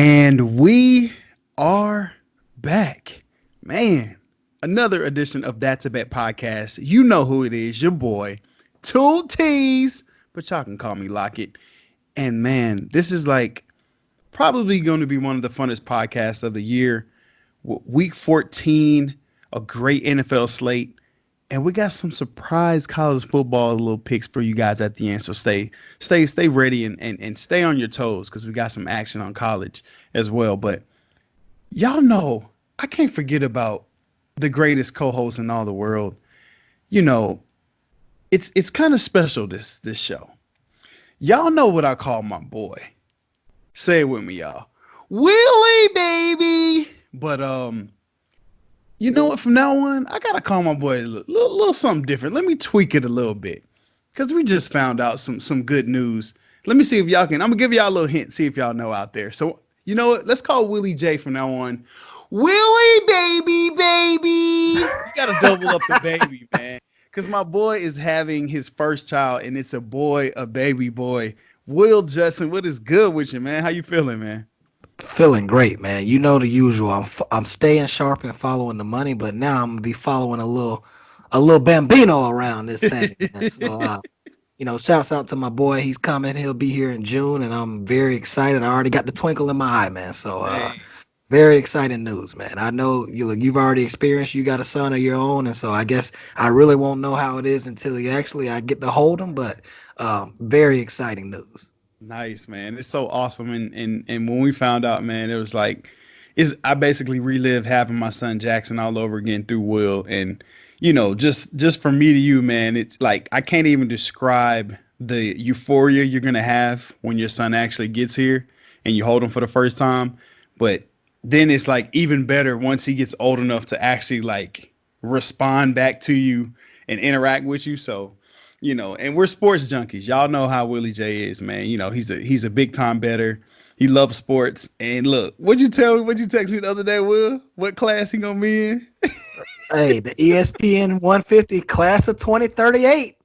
And we are back. Man, another edition of That's a Bet podcast. You know who it is, your boy, Tool T's, but y'all can call me Lockett. And man, this is like probably going to be one of the funnest podcasts of the year. Week 14, a great NFL slate. And we got some surprise college football little picks for you guys at the end. So stay ready and stay on your toes because we got some action on college as well. But y'all know I can't forget about the greatest co-host in all the world. You know, it's kind of special this show. Y'all know what I call my boy. Say it with me, y'all. Willy, baby. But you know what? From now on, I gotta call my boy a little something different. Let me tweak it a little bit, cause we just found out some good news. Let me see if y'all can. I'm gonna give y'all a little hint. See if y'all know out there. So you know what? Let's call Willie J from now on. Willie, baby. You gotta double up the baby, man. Cause my boy is having his first child, and it's a boy, a baby boy. Will Justin, what is good with you, man? How you feeling, man? Feeling great, man. You know the usual. I'm staying sharp and following the money, but now I'm gonna be following a little bambino around this thing. Man. So shouts out to my boy. He's coming. He'll be here in June, and I'm very excited. I already got the twinkle in my eye, man. So Hey. very exciting news, man. I know you've already experienced. You got a son of your own, and so I guess I really won't know how it is until I get to hold him. But very exciting news. Nice, man. It's so awesome. And when we found out, man, it was like I basically relived having my son Jackson all over again through Will. And, just from me to you, man, it's like I can't even describe the euphoria you're gonna have when your son actually gets here and you hold him for the first time. But then it's like even better once he gets old enough to actually like respond back to you and interact with you. So and we're sports junkies. Y'all know how Willie J is, man. He's a big time bettor. He loves sports. And look, what'd you tell me? What'd you text me the other day, Will? What class he gonna be in? Hey, the ESPN 150 class of 2038.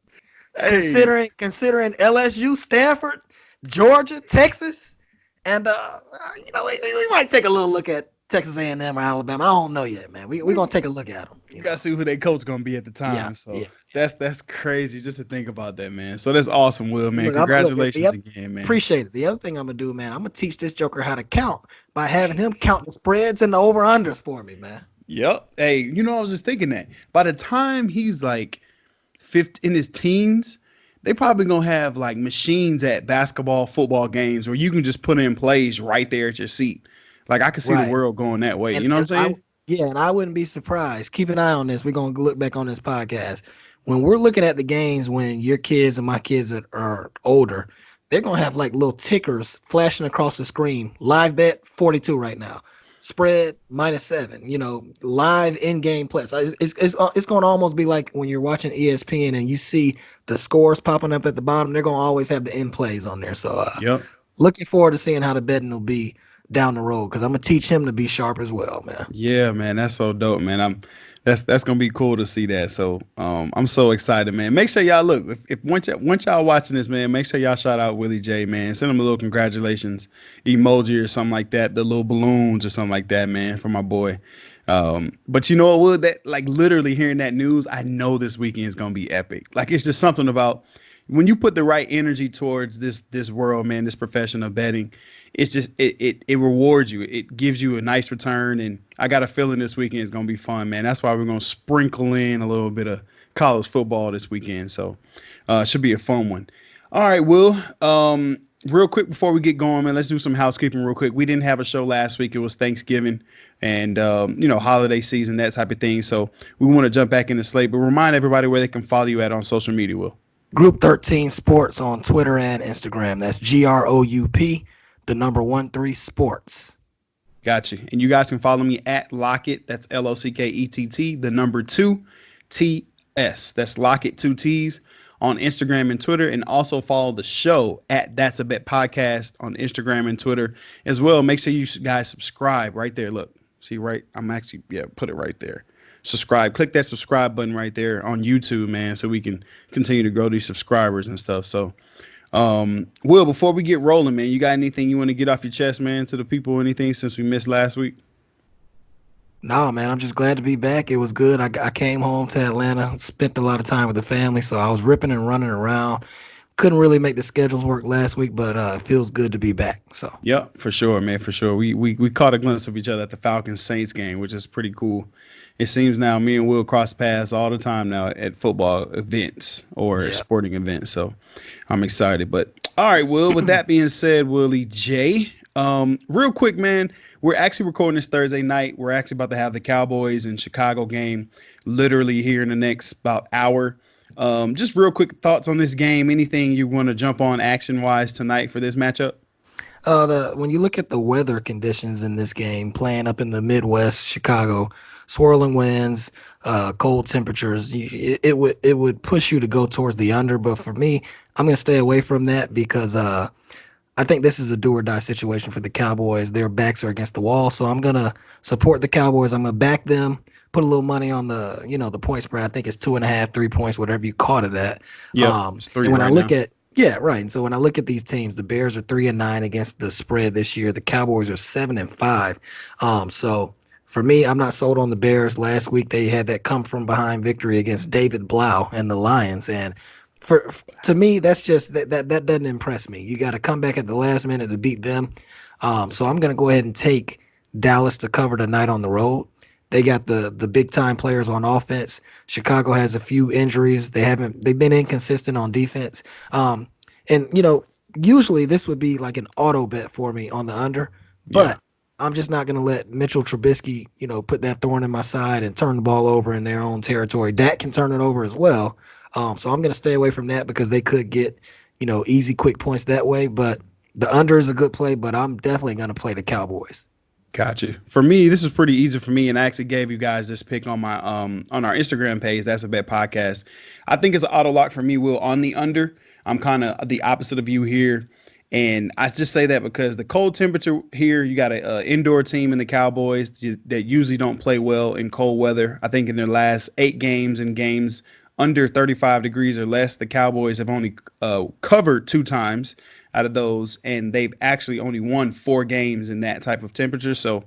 Hey, Considering LSU, Stanford, Georgia, Texas, and we might take a little look at Texas A&M or Alabama. I don't know yet, man. We're gonna take a look at them. you gotta see who their coach gonna be at the Yeah, time. So yeah. that's crazy just to think about that, man. So that's awesome, Will, man. Look. Congratulations again, man. Appreciate it. The other thing I'm gonna do, man, I'm gonna teach this Joker how to count by having him count the spreads and the over unders for me, man. Yep. Hey, I was just thinking that by the time he's like 50 in his teens, they probably gonna have like machines at basketball, football games where you can just put in plays right there at your seat. Like I could see the Right. world going that way. And You know what I'm and I saying? yeah, and I wouldn't be surprised. Keep an eye on this. We're gonna look back on this podcast. When we're looking at the games when your kids and my kids are older, they're gonna have like little tickers flashing across the screen. Live bet 42 right now. Spread -7. Live in-game plays. It's gonna almost be like when you're watching ESPN and you see the scores popping up at the bottom. They're gonna always have the in plays on there. So Yep. looking forward to seeing how the betting will be down the road because I'm gonna teach him to be sharp as well, man. Yeah, man, that's so dope, man. That's gonna be cool to see that. So I'm so excited, man. Make sure y'all look if once y'all watching this, man, make sure y'all shout out Willie J, man. Send him a little congratulations emoji or something like that, the little balloons or something like that, man, for my boy. But you know what, Will, that like literally hearing that news, I know this weekend is gonna be epic. Like it's just something about when you put the right energy towards this world, man, this profession of betting, it's just it rewards you. It gives you a nice return, and I got a feeling this weekend is gonna be fun, man. That's why we're gonna sprinkle in a little bit of college football this weekend. So it should be a fun one. All right, Will. Real quick before we get going, man, let's do some housekeeping real quick. We didn't have a show last week. It was Thanksgiving and holiday season, that type of thing. So we want to jump back in the slate, but remind everybody where they can follow you at on social media, Will. Group 13 Sports on Twitter and Instagram. That's GROUP, the number 13 Sports. Gotcha. And you guys can follow me at Lockett. That's Lockett, the number 2TS. That's Lockett 2Ts on Instagram and Twitter. And also follow the show at That's a Bet Podcast on Instagram and Twitter as well. Make sure you guys subscribe right there. Look, see, right? I'm actually, put it right there. Subscribe. Click that subscribe button right there on YouTube, man, so we can continue to grow these subscribers and stuff. So Will, before we get rolling, man, you got anything you want to get off your chest, man, to the people? Anything since we missed last week? No, man, I'm just glad to be back. It was good. I came home to Atlanta, spent a lot of time with the family, so I was ripping and running around. Couldn't really make the schedules work last week, but it feels good to be back. So, Yep, for sure, man, for sure. We caught a glimpse of each other at the Falcons Saints game, which is pretty cool. It seems now me and Will cross paths all the time now at football events or yeah. sporting events. So I'm excited. But all right, Will, with that being said, Willie J, real quick, man, we're actually recording this Thursday night. We're actually about to have the Cowboys and Chicago game literally here in the next about hour. Just real quick thoughts on this game. Anything you want to jump on action wise tonight for this matchup? The when you look at the weather conditions in this game, playing up in the Midwest, Chicago, swirling winds, cold temperatures, it would push you to go towards the under. But for me, I'm gonna stay away from that because I think this is a do or die situation for the Cowboys. Their backs are against the wall, so I'm gonna support the Cowboys. I'm gonna back them. Put a little money on the point spread. I think it's 2.5, 3 points, whatever you caught it at. Yep, it's three And when I right look now. at yeah, right. And so when I look at these teams, the Bears are 3-9 against the spread this year. The Cowboys are 7-5. So for me, I'm not sold on the Bears. Last week they had that come from behind victory against David Blau and the Lions, and to me, that's just that doesn't impress me. You got to come back at the last minute to beat them. So I'm gonna go ahead and take Dallas to cover tonight on the road. They got the big time players on offense. Chicago has a few injuries. They've been inconsistent on defense. And usually this would be like an auto bet for me on the under, Yeah. but I'm just not gonna let Mitchell Trubisky, put that thorn in my side and turn the ball over in their own territory. Dak can turn it over as well. So I'm gonna stay away from that because they could get, easy quick points that way. But the under is a good play, but I'm definitely gonna play the Cowboys. Gotcha. For me, this is pretty easy for me, and I actually gave you guys this pick on my on our Instagram page. That's a bet podcast. I think it's an auto lock for me. Will on the under. I'm kind of the opposite of you here, and I just say that because the cold temperature here, you got a indoor team in the Cowboys that usually don't play well in cold weather. I think in their last 8 games and games under 35 degrees or less, the Cowboys have only covered 2 times out of those, and they've actually only won 4 games in that type of temperature. So,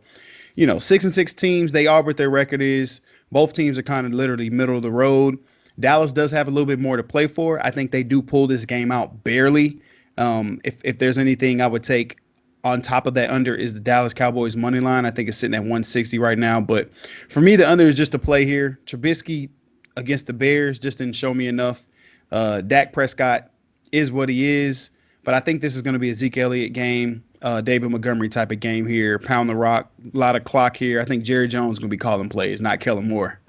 6-6 teams, they are what their record is. Both teams are kind of literally middle of the road. Dallas does have a little bit more to play for. I think they do pull this game out barely. If there's anything I would take on top of that under is the Dallas Cowboys money line. I think it's sitting at 160 right now. But for me, the under is just a play here. Trubisky against the Bears just didn't show me enough. Dak Prescott is what he is. But I think this is going to be a Zeke Elliott game, David Montgomery type of game here. Pound the rock, a lot of clock here. I think Jerry Jones is going to be calling plays, not Kellen Moore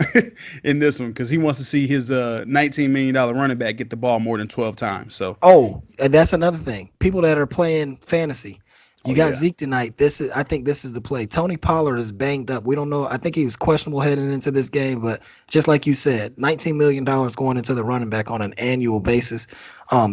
in this one because he wants to see his $19 million running back get the ball more than 12 times. So, Oh, and that's another thing. People that are playing fantasy, oh you got yeah, Zeke tonight. I think this is the play. Tony Pollard is banged up. We don't know. I think he was questionable heading into this game, but just like you said, $19 million going into the running back on an annual basis.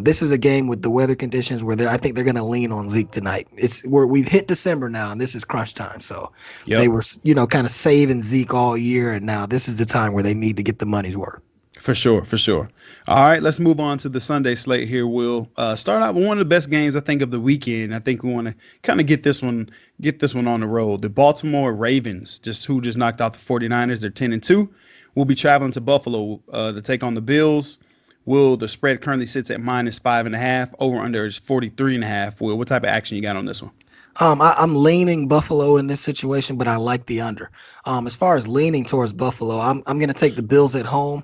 This is a game with the weather conditions where I think they're going to lean on Zeke tonight. It's where we've hit December now, and this is crunch time. So they yep. were, kind of saving Zeke all year, and now this is the time where they need to get the money's worth. For sure, for sure. All right, let's move on to the Sunday slate here. We'll start out with one of the best games I think of the weekend. I think we want to kind of get this one on the road. The Baltimore Ravens, who just knocked out the 49ers. They're 10-2. We'll be traveling to Buffalo to take on the Bills. The spread currently sits at -5.5. Over under is 43.5. Will, what type of action you got on this one? I'm leaning Buffalo in this situation, but I like the under. As far as leaning towards Buffalo, I'm going to take the Bills at home.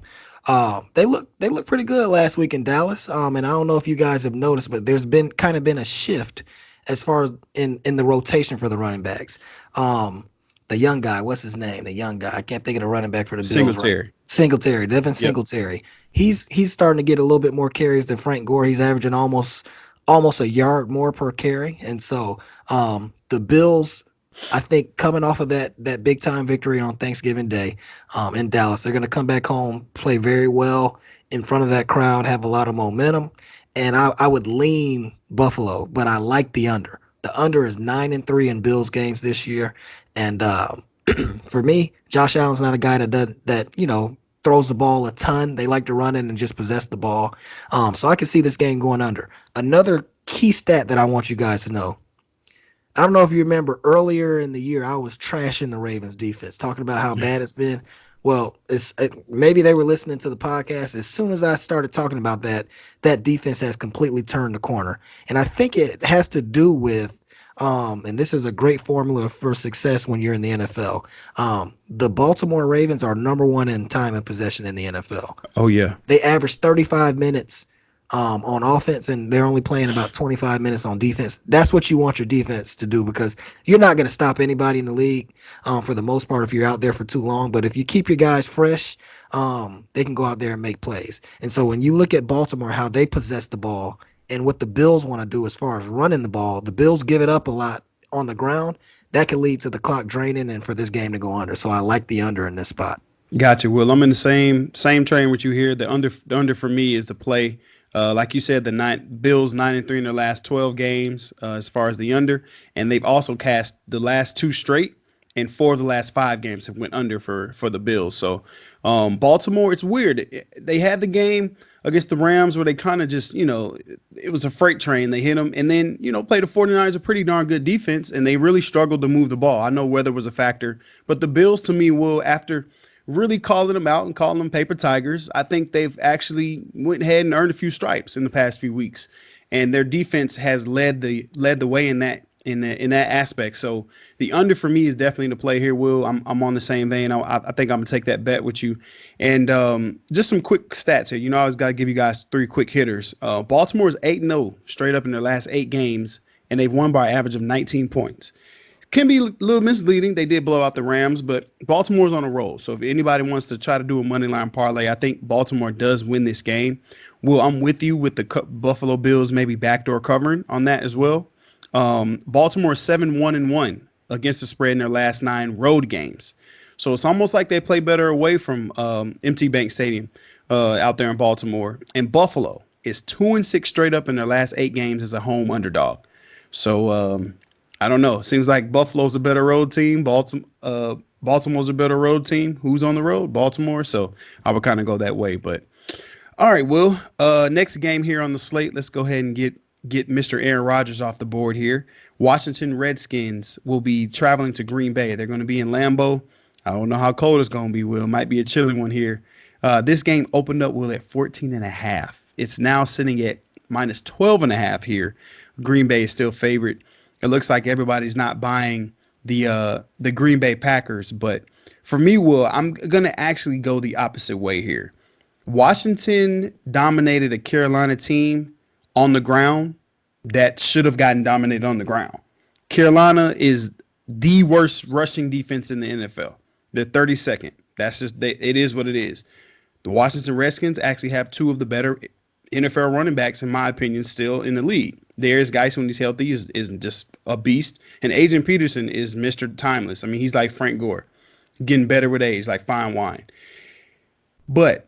They look pretty good last week in Dallas. And I don't know if you guys have noticed, but there's been a shift as far as in the rotation for the running backs. The young guy, what's his name? The young guy, I can't think of the running back for the Bills. Right? Singletary. Singletary, Devin Yep. Singletary. He's starting to get a little bit more carries than Frank Gore. He's averaging almost a yard more per carry, and so the Bills, I think, coming off of that big time victory on Thanksgiving Day in Dallas, they're going to come back home, play very well in front of that crowd, have a lot of momentum, and I would lean Buffalo, but I like the under. The under is 9-3 in Bills games this year, and for me, Josh Allen's not a guy that throws the ball a ton. They like to run in and just possess the ball. So I can see this game going under. Another key stat that I want you guys to know. I don't know if you remember earlier in the year, I was trashing the Ravens defense, talking about how bad it's been. Well, maybe they were listening to the podcast. As soon as I started talking about that, that defense has completely turned the corner, and I think it has to do with, and this is a great formula for success when you're in the NFL. The Baltimore Ravens are number one in time and possession in the NFL. Oh yeah. They average 35 minutes on offense, and they're only playing about 25 minutes on defense. That's what you want your defense to do, because you're not going to stop anybody in the league for the most part if you're out there for too long. But if you keep your guys fresh, they can go out there and make plays. And so when you look at Baltimore, how they possess the ball and what the Bills want to do as far as running the ball, the Bills give it up a lot on the ground. That can lead to the clock draining and for this game to go under. So I like the under in this spot. Gotcha. Well, I'm in the same train with you here. The under for me is the play. Like you said, the Bills 9-3 in their last 12 games as far as the under, and they've also cast the last two straight, and 4 of the last 5 games have went under for the Bills. So Baltimore, it's weird. They had the game against the Rams where they kind of just, it was a freight train. They hit them, and then, played the 49ers, a pretty darn good defense, and they really struggled to move the ball. I know weather was a factor, but the Bills, to me, will, after really calling them out and calling them paper tigers, I think they've actually went ahead and earned a few stripes in the past few weeks, and their defense has led the way in that aspect. So the under for me is definitely the play here. Will, I'm on the same vein. I think I'm gonna take that bet with you. And just some quick stats here. I always gotta give you guys 3 quick hitters. Baltimore's 8-0 straight up in their last 8 games, and they've won by an average of 19 points. Can be a little misleading. They did blow out the Rams, but Baltimore's on a roll. So if anybody wants to try to do a money line parlay, I think Baltimore does win this game. Well, I'm with you with the Buffalo Bills maybe backdoor covering on that as well. Baltimore 7-1-1 against the spread in their last 9 road games. So it's almost like they play better away from MT Bank Stadium out there in Baltimore. And Buffalo is 2-6 straight up in their last 8 games as a home underdog. So I don't know. Seems like Buffalo's a better road team. Baltimore's a better road team. Who's on the road? Baltimore. So I would kind of go that way. But all right, Will. Next game here on the slate. Let's go ahead and get Mr. Aaron Rodgers off the board here. Washington Redskins will be traveling to Green Bay. They're going to be in Lambeau. I don't know how cold it's going to be, Will. Might be a chilly one here. This game opened up, Will, at 14.5. It's now sitting at minus 12.5 here. Green Bay is still favored. It looks like everybody's not buying the Green Bay Packers. But for me, Will, I'm going to actually go the opposite way here. Washington dominated a Carolina team on the ground that should have gotten dominated on the ground. Carolina is the worst rushing defense in the NFL. They're 32nd. That's just, it is what it is. The Washington Redskins actually have 2 of the better NFL running backs, in my opinion, still in the league. Darius Geis, when he's healthy, is just a beast. And Adrian Peterson is Mr. Timeless. I mean, he's like Frank Gore, getting better with age, like fine wine. But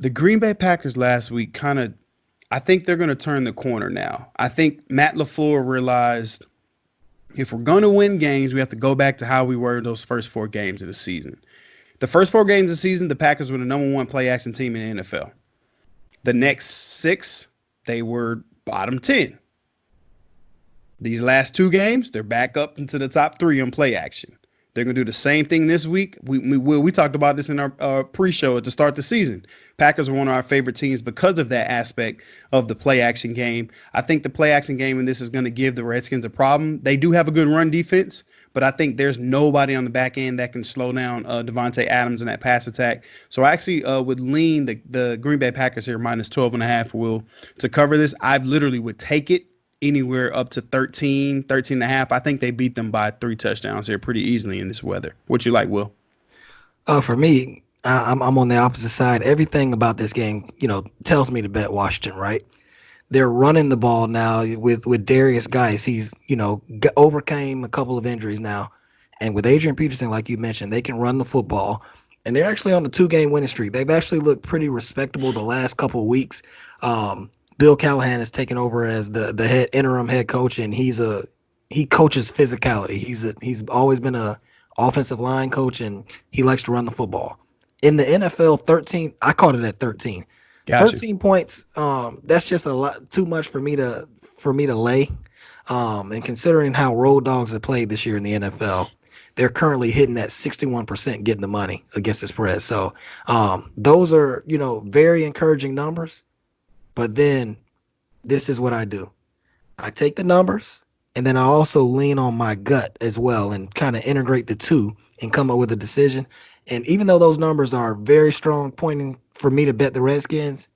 the Green Bay Packers last week I think they're going to turn the corner now. I think Matt LaFleur realized if we're going to win games, we have to go back to how we were those first 4 games of the season. The first 4 games of the season, the Packers were the number 1 play action team in the NFL. The next 6, they were bottom 10. These last 2 games, they're back up into the top 3 on play action. They're going to do the same thing this week. We talked about this in our pre-show at the start of the season. Packers are one of our favorite teams because of that aspect of the play action game. I think the play action game in this is going to give the Redskins a problem. They do have a good run defense, but I think there's nobody on the back end that can slow down Devontae Adams in that pass attack. So I actually would lean the Green Bay Packers here minus 12.5, Will, to cover this. I literally would take it anywhere up to 13 and a half. I think they beat them by 3 touchdowns here pretty easily in this weather. What you like, Will? For me, I'm on the opposite side. Everything about this game, tells me to bet Washington, right? They're running the ball now with Darius Geis. He's, overcame a couple of injuries now. And with Adrian Peterson, like you mentioned, they can run the football. And they're actually on the 2-game winning streak. They've actually looked pretty respectable the last couple of weeks. Bill Callahan has taken over as the interim head coach, and he coaches physicality. He's always been a offensive line coach, and he likes to run the football. In the NFL, 13. I called it at 13. Got you. 13 points. That's just a lot too much for me to lay. And considering how road dogs have played this year in the NFL, they're currently hitting at 61% getting the money against the spread. So those are, very encouraging numbers. But then this is what I do. I take the numbers and then I also lean on my gut as well and kind of integrate the two and come up with a decision. And even though those numbers are very strong pointing for me to bet the Redskins,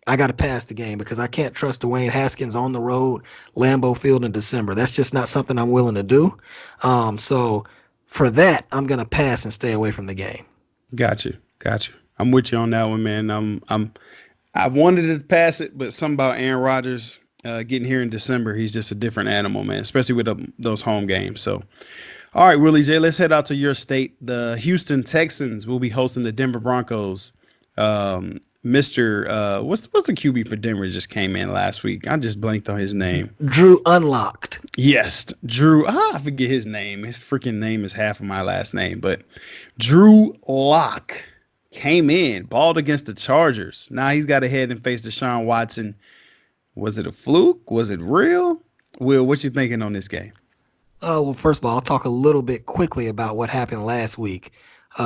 I got to pass the game because I can't trust Dwayne Haskins on the road, Lambeau Field in December. That's just not something I'm willing to do. So for that, I'm going to pass and stay away from the game. Got you. Got you. I'm with you on that one, man. I wanted to pass it, but something about Aaron Rodgers getting here in December, he's just a different animal, man, especially with those home games. So, all right, Willie J, let's head out to your state. The Houston Texans will be hosting the Denver Broncos. What's the QB for Denver just came in last week? I just blanked on his name. Drew Unlocked. Yes, Drew. I forget his name. His freaking name is half of my last name, but Drew Lock came in, balled against the Chargers. Now he's got to head and face Deshaun Watson. Was it a fluke? Was it real? Will, what you thinking on this game? Oh, well, first of all, I'll talk a little bit quickly about what happened last week.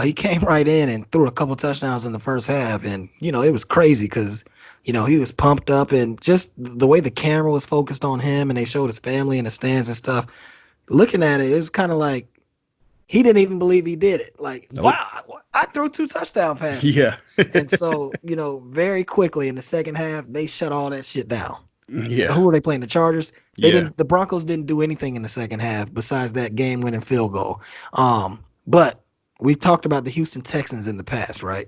He came right in and threw a couple touchdowns in the first half. And, it was crazy because, he was pumped up and just the way the camera was focused on him and they showed his family in the stands and stuff. Looking at it, it was kind of like he didn't even believe he did it. Like, Nope. wow, I threw 2 touchdown passes. Yeah. And so, very quickly in the second half, they shut all that shit down. Yeah. Who were they playing? The Chargers? Yeah. The Broncos didn't do anything in the second half besides that game-winning field goal. But we talked about the Houston Texans in the past, right?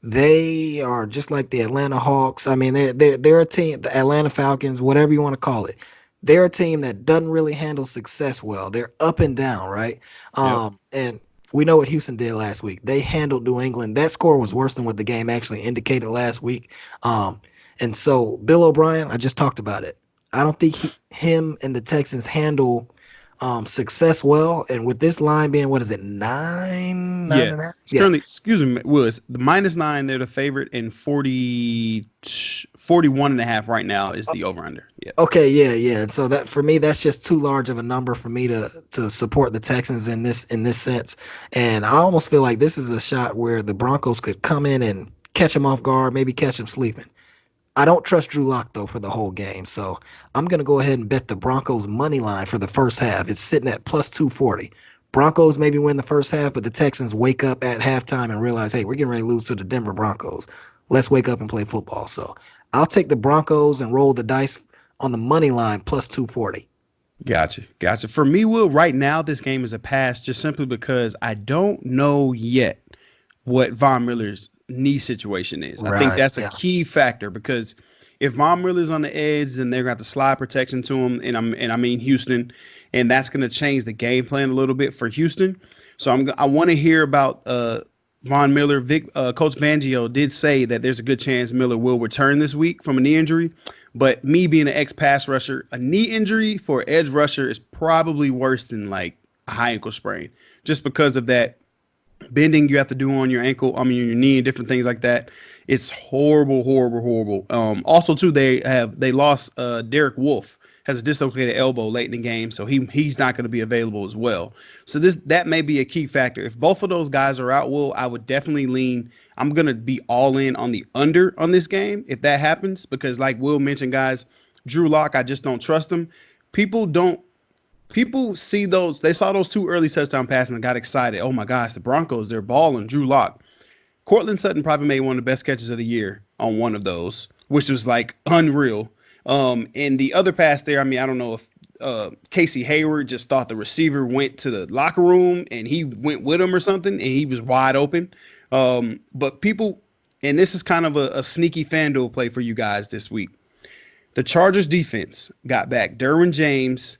They are just like the Atlanta Hawks. I mean, they're a team, the Atlanta Falcons, whatever you want to call it. They're a team that doesn't really handle success well. They're up and down, right? And we know what Houston did last week. They handled New England. That score was worse than what the game actually indicated last week. And so Bill O'Brien, I just talked about it. I don't think him and the Texans handle success well. And with this line being, what is it, 9 Yeah. and a half? Currently, excuse me, Will, it's the -9. They're the favorite, and 41 and a half right now is the over-under. Yeah. Okay, yeah. And so that for me, that's just too large of a number for me to support the Texans in this sense. And I almost feel like this is a shot where the Broncos could come in and catch them off guard, maybe catch them sleeping. I don't trust Drew Lock though for the whole game, so I'm gonna go ahead and bet the Broncos money line for the first half. It's sitting at plus 240. Broncos maybe win the first half, but the Texans wake up at halftime and realize, hey, we're getting ready to lose to the Denver Broncos. Let's wake up and play football. So I'll take the Broncos and roll the dice on the money line plus 240. Gotcha. For me, Will, right now this game is a pass just simply because I don't know yet what Von Miller's knee situation is. I think that's a key factor because if Von Miller's on the edge, then they're going to have to slide protection to him, and I mean Houston, and that's going to change the game plan a little bit for Houston. So I want to hear about Von Miller. Coach Fangio did say that there's a good chance Miller will return this week from a knee injury, but me being an ex-pass rusher, a knee injury for an edge rusher is probably worse than like a high ankle sprain just because of that bending you have to do on your ankle, your knee and different things like that. It's horrible. Also too, they lost Derek Wolfe, has a dislocated elbow late in the game, so he's not going to be available as well. So that may be a key factor. If both of those guys are out, I would definitely lean. I'm going to be all in on the under on this game if that happens, because like Will mentioned, guys, Drew Lock, I just don't trust him. People see those. They saw those 2 early touchdown passes and got excited. Oh my gosh, the Broncos, they're balling. Drew Lock. Cortland Sutton probably made one of the best catches of the year on one of those, which was like unreal. And the other pass there, I don't know if Casey Hayward just thought the receiver went to the locker room and he went with him or something, and he was wide open. But people, and this is kind of a sneaky FanDuel play for you guys this week. The Chargers defense got back Derwin James,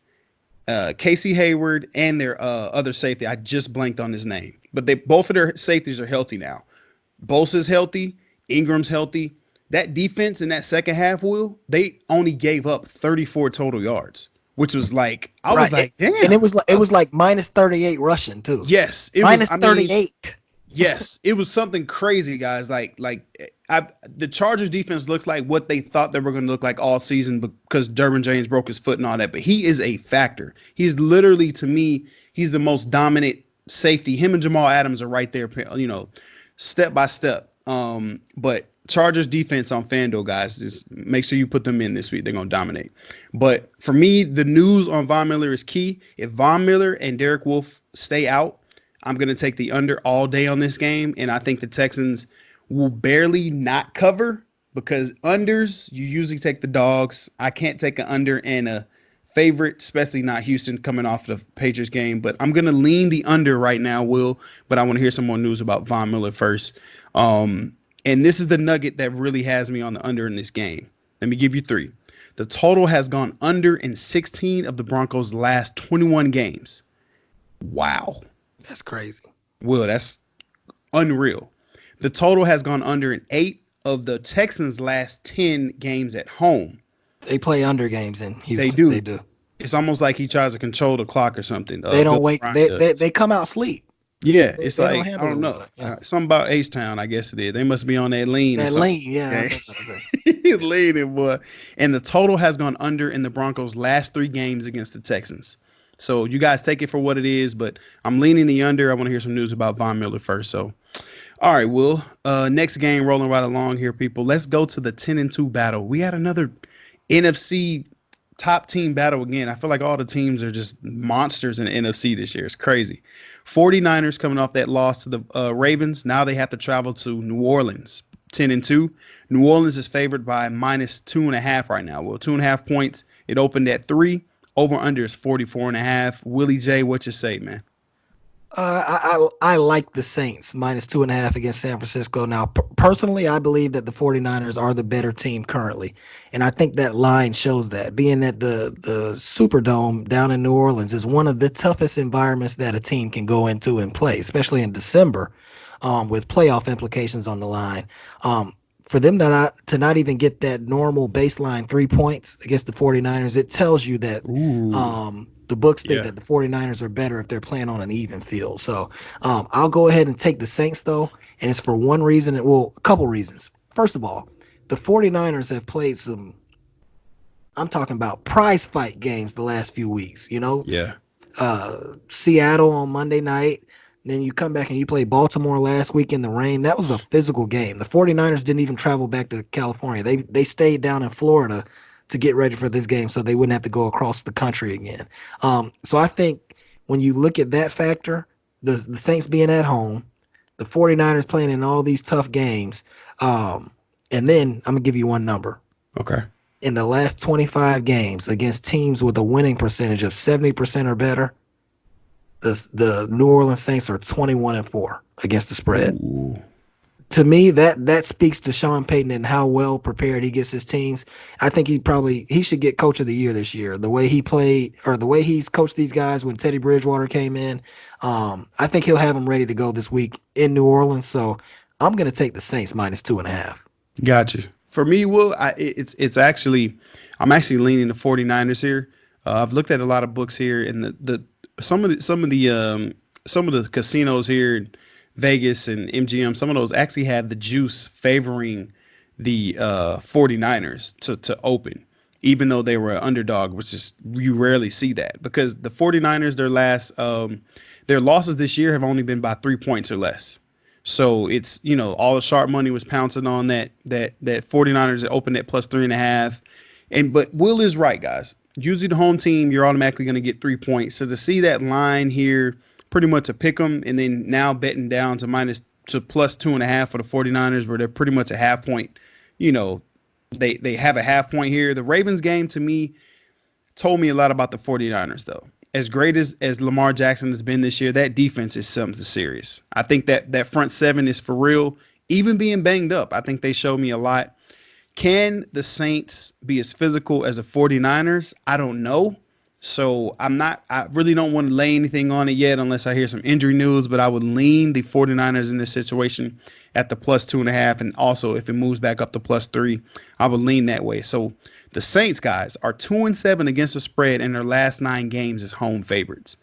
Casey Hayward, and their other safety. I just blanked on his name, but both of their safeties are healthy now. Bosa's healthy, Ingram's healthy. That defense in that second half, Will, they only gave up 34 total yards, which was like was like, damn. And it was like minus 38 rushing too. Yes, minus 38. Yes, it was something crazy, guys. The Chargers defense looks like what they thought they were going to look like all season because Derwin James broke his foot and all that. But he is a factor. He's literally, to me, he's the most dominant safety. Him and Jamal Adams are right there, step by step. But Chargers defense on FanDuel, guys, just make sure you put them in this week. They're going to dominate. But for me, the news on Von Miller is key. If Von Miller and Derek Wolfe stay out, I'm going to take the under all day on this game, and I think the Texans will barely not cover because unders, you usually take the dogs. I can't take an under and a favorite, especially not Houston coming off the Patriots game, but I'm going to lean the under right now, Will, but I want to hear some more news about Von Miller first. And this is the nugget that really has me on the under in this game. Let me give you three. The total has gone under in 16 of the Broncos' last 21 games. Wow. That's crazy. Will, that's unreal. The total has gone under in 8 of the Texans' last 10 games at home. They play under games in Houston. They do. They do. It's almost like he tries to control the clock or something. They don't wait. They come out sleep. Yeah, They it's don't like, I handle don't it know. well. Yeah. Something about H-Town, I guess it is. They must be on that lean. That lean, yeah. He's leaning, boy. And the total has gone under in the Broncos' last 3 games against the Texans. So you guys take it for what it is, but I'm leaning the under. I want to hear some news about Von Miller first. So, all right, Will. Next game rolling right along here, people. Let's go to the 10-2 battle. We had another NFC top team battle again. I feel like all the teams are just monsters in the NFC this year. It's crazy. 49ers coming off that loss to the Ravens. Now they have to travel to New Orleans, 10-2. New Orleans is favored by -2.5 right now. Well, 2.5 points. It opened at 3. Over under is 44.5. Willie J, what you say, man? I like the Saints -2.5 against San Francisco. Now, personally, I believe that the 49ers are the better team currently. And I think that line shows that, being that the Superdome down in New Orleans is one of the toughest environments that a team can go into and play, especially in December, with playoff implications on the line. For them to not even get that normal baseline 3 points against the 49ers, it tells you that the books think that the 49ers are better if they're playing on an even field. So I'll go ahead and take the Saints, though, and it's for one reason. Well, a couple reasons. First of all, the 49ers have played some, I'm talking about prize fight games the last few weeks, Yeah. Seattle on Monday night. Then you come back and you play Baltimore last week in the rain. That was a physical game. The 49ers didn't even travel back to California. They stayed down in Florida to get ready for this game so they wouldn't have to go across the country again. So I think when you look at that factor, the Saints being at home, the 49ers playing in all these tough games, and then I'm going to give you one number. Okay. In the last 25 games against teams with a winning percentage of 70% or better, the New Orleans Saints are 21-4 against the spread. Ooh. To me, that speaks to Sean Payton and how well prepared he gets his teams. I think he should get Coach of the Year this year. The way he played, or the way he's coached these guys when Teddy Bridgewater came in, I think he'll have them ready to go this week in New Orleans. So I'm going to take the Saints -2.5. Gotcha. For me, Will, I'm actually leaning the 49ers here. I've looked at a lot of books here, and some of the casinos here in Vegas and MGM, some of those actually had the juice favoring the 49ers to open, even though they were an underdog, which is, you rarely see that, because the 49ers, their losses this year have only been by 3 points or less. So it's, all the sharp money was pouncing on that 49ers that opened at +3.5. But Will is right, guys. Usually the home team, you're automatically going to get 3 points. So to see that line here, pretty much a pick 'em, and then now betting down to +2.5 for the 49ers, where they're pretty much a half point. They have a half point here. The Ravens game, to me, told me a lot about the 49ers, though. As great as Lamar Jackson has been this year, that defense is something serious. I think that front seven is for real. Even being banged up, I think they showed me a lot. Can the Saints be as physical as the 49ers? I don't know. So I really don't want to lay anything on it yet unless I hear some injury news, but I would lean the 49ers in this situation at the +2.5. And also if it moves back up to +3, I would lean that way. So the Saints, guys, are 2-7 against the spread in their last 9 games as home favorites.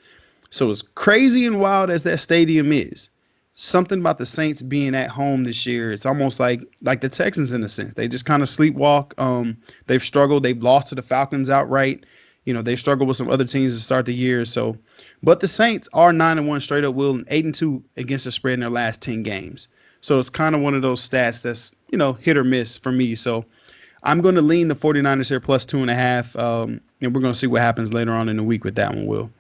So as crazy and wild as that stadium is, something about the Saints being at home this year. It's almost like the Texans in a sense. They just kind of sleepwalk. They've struggled. They've lost to the Falcons outright. They've struggled with some other teams to start the year. So, but the Saints are 9-1 straight up, will, and 8-2 against the spread in their last 10 games. So it's kind of one of those stats that's hit or miss for me. So I'm going to lean the 49ers here plus 2.5. And we're going to see what happens later on in the week with that one, Will.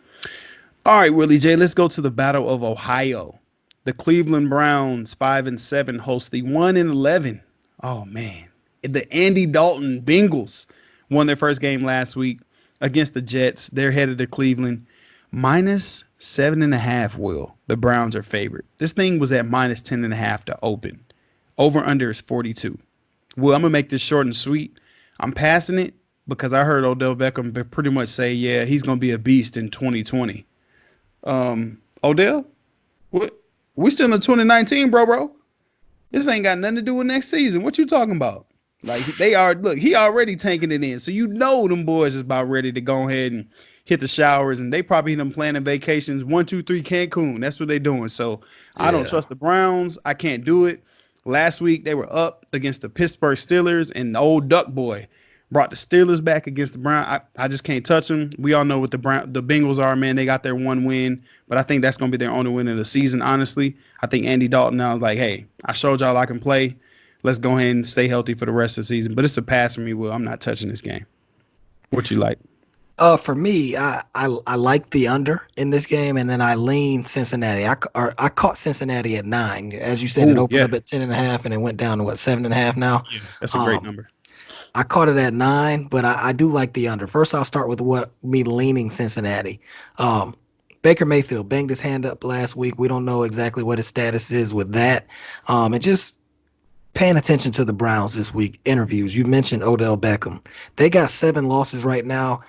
All right, Willie J, let's go to the Battle of Ohio. The Cleveland Browns, 5-7, host the 1-11. Oh, man. The Andy Dalton Bengals won their first game last week against the Jets. They're headed to Cleveland. -7.5, Will. The Browns are favored. This thing was at -10.5 to open. Over under is 42. Well, I'm going to make this short and sweet. I'm passing it because I heard Odell Beckham pretty much say, yeah, he's going to be a beast in 2020. Odell, what? We still in 2019, bro. This ain't got nothing to do with next season. What you talking about? Like, he already tanking it in. So them boys is about ready to go ahead and hit the showers, and they probably them planning vacations 1, 2, 3 Cancun. That's what they doing. So I don't trust the Browns. I can't do it. Last week they were up against the Pittsburgh Steelers, and the old Duck boy brought the Steelers back against the Browns. I just can't touch them. We all know what the Bengals are, man. They got their one win, but I think that's going to be their only win of the season, honestly. I think Andy Dalton now is like, hey, I showed y'all I can play. Let's go ahead and stay healthy for the rest of the season. But it's a pass for me, Will. I'm not touching this game. What you like? For me, I like the under in this game, and then I lean Cincinnati. I caught Cincinnati at 9. As you said, it opened up at 10.5, and it went down to 7.5 now. Yeah, that's a great number. I caught it at 9, but I do like the under. First, I'll start with me leaning Cincinnati. Baker Mayfield banged his hand up last week. We don't know exactly what his status is with that. And just paying attention to the Browns this week, interviews. You mentioned Odell Beckham. They got 7 losses right now.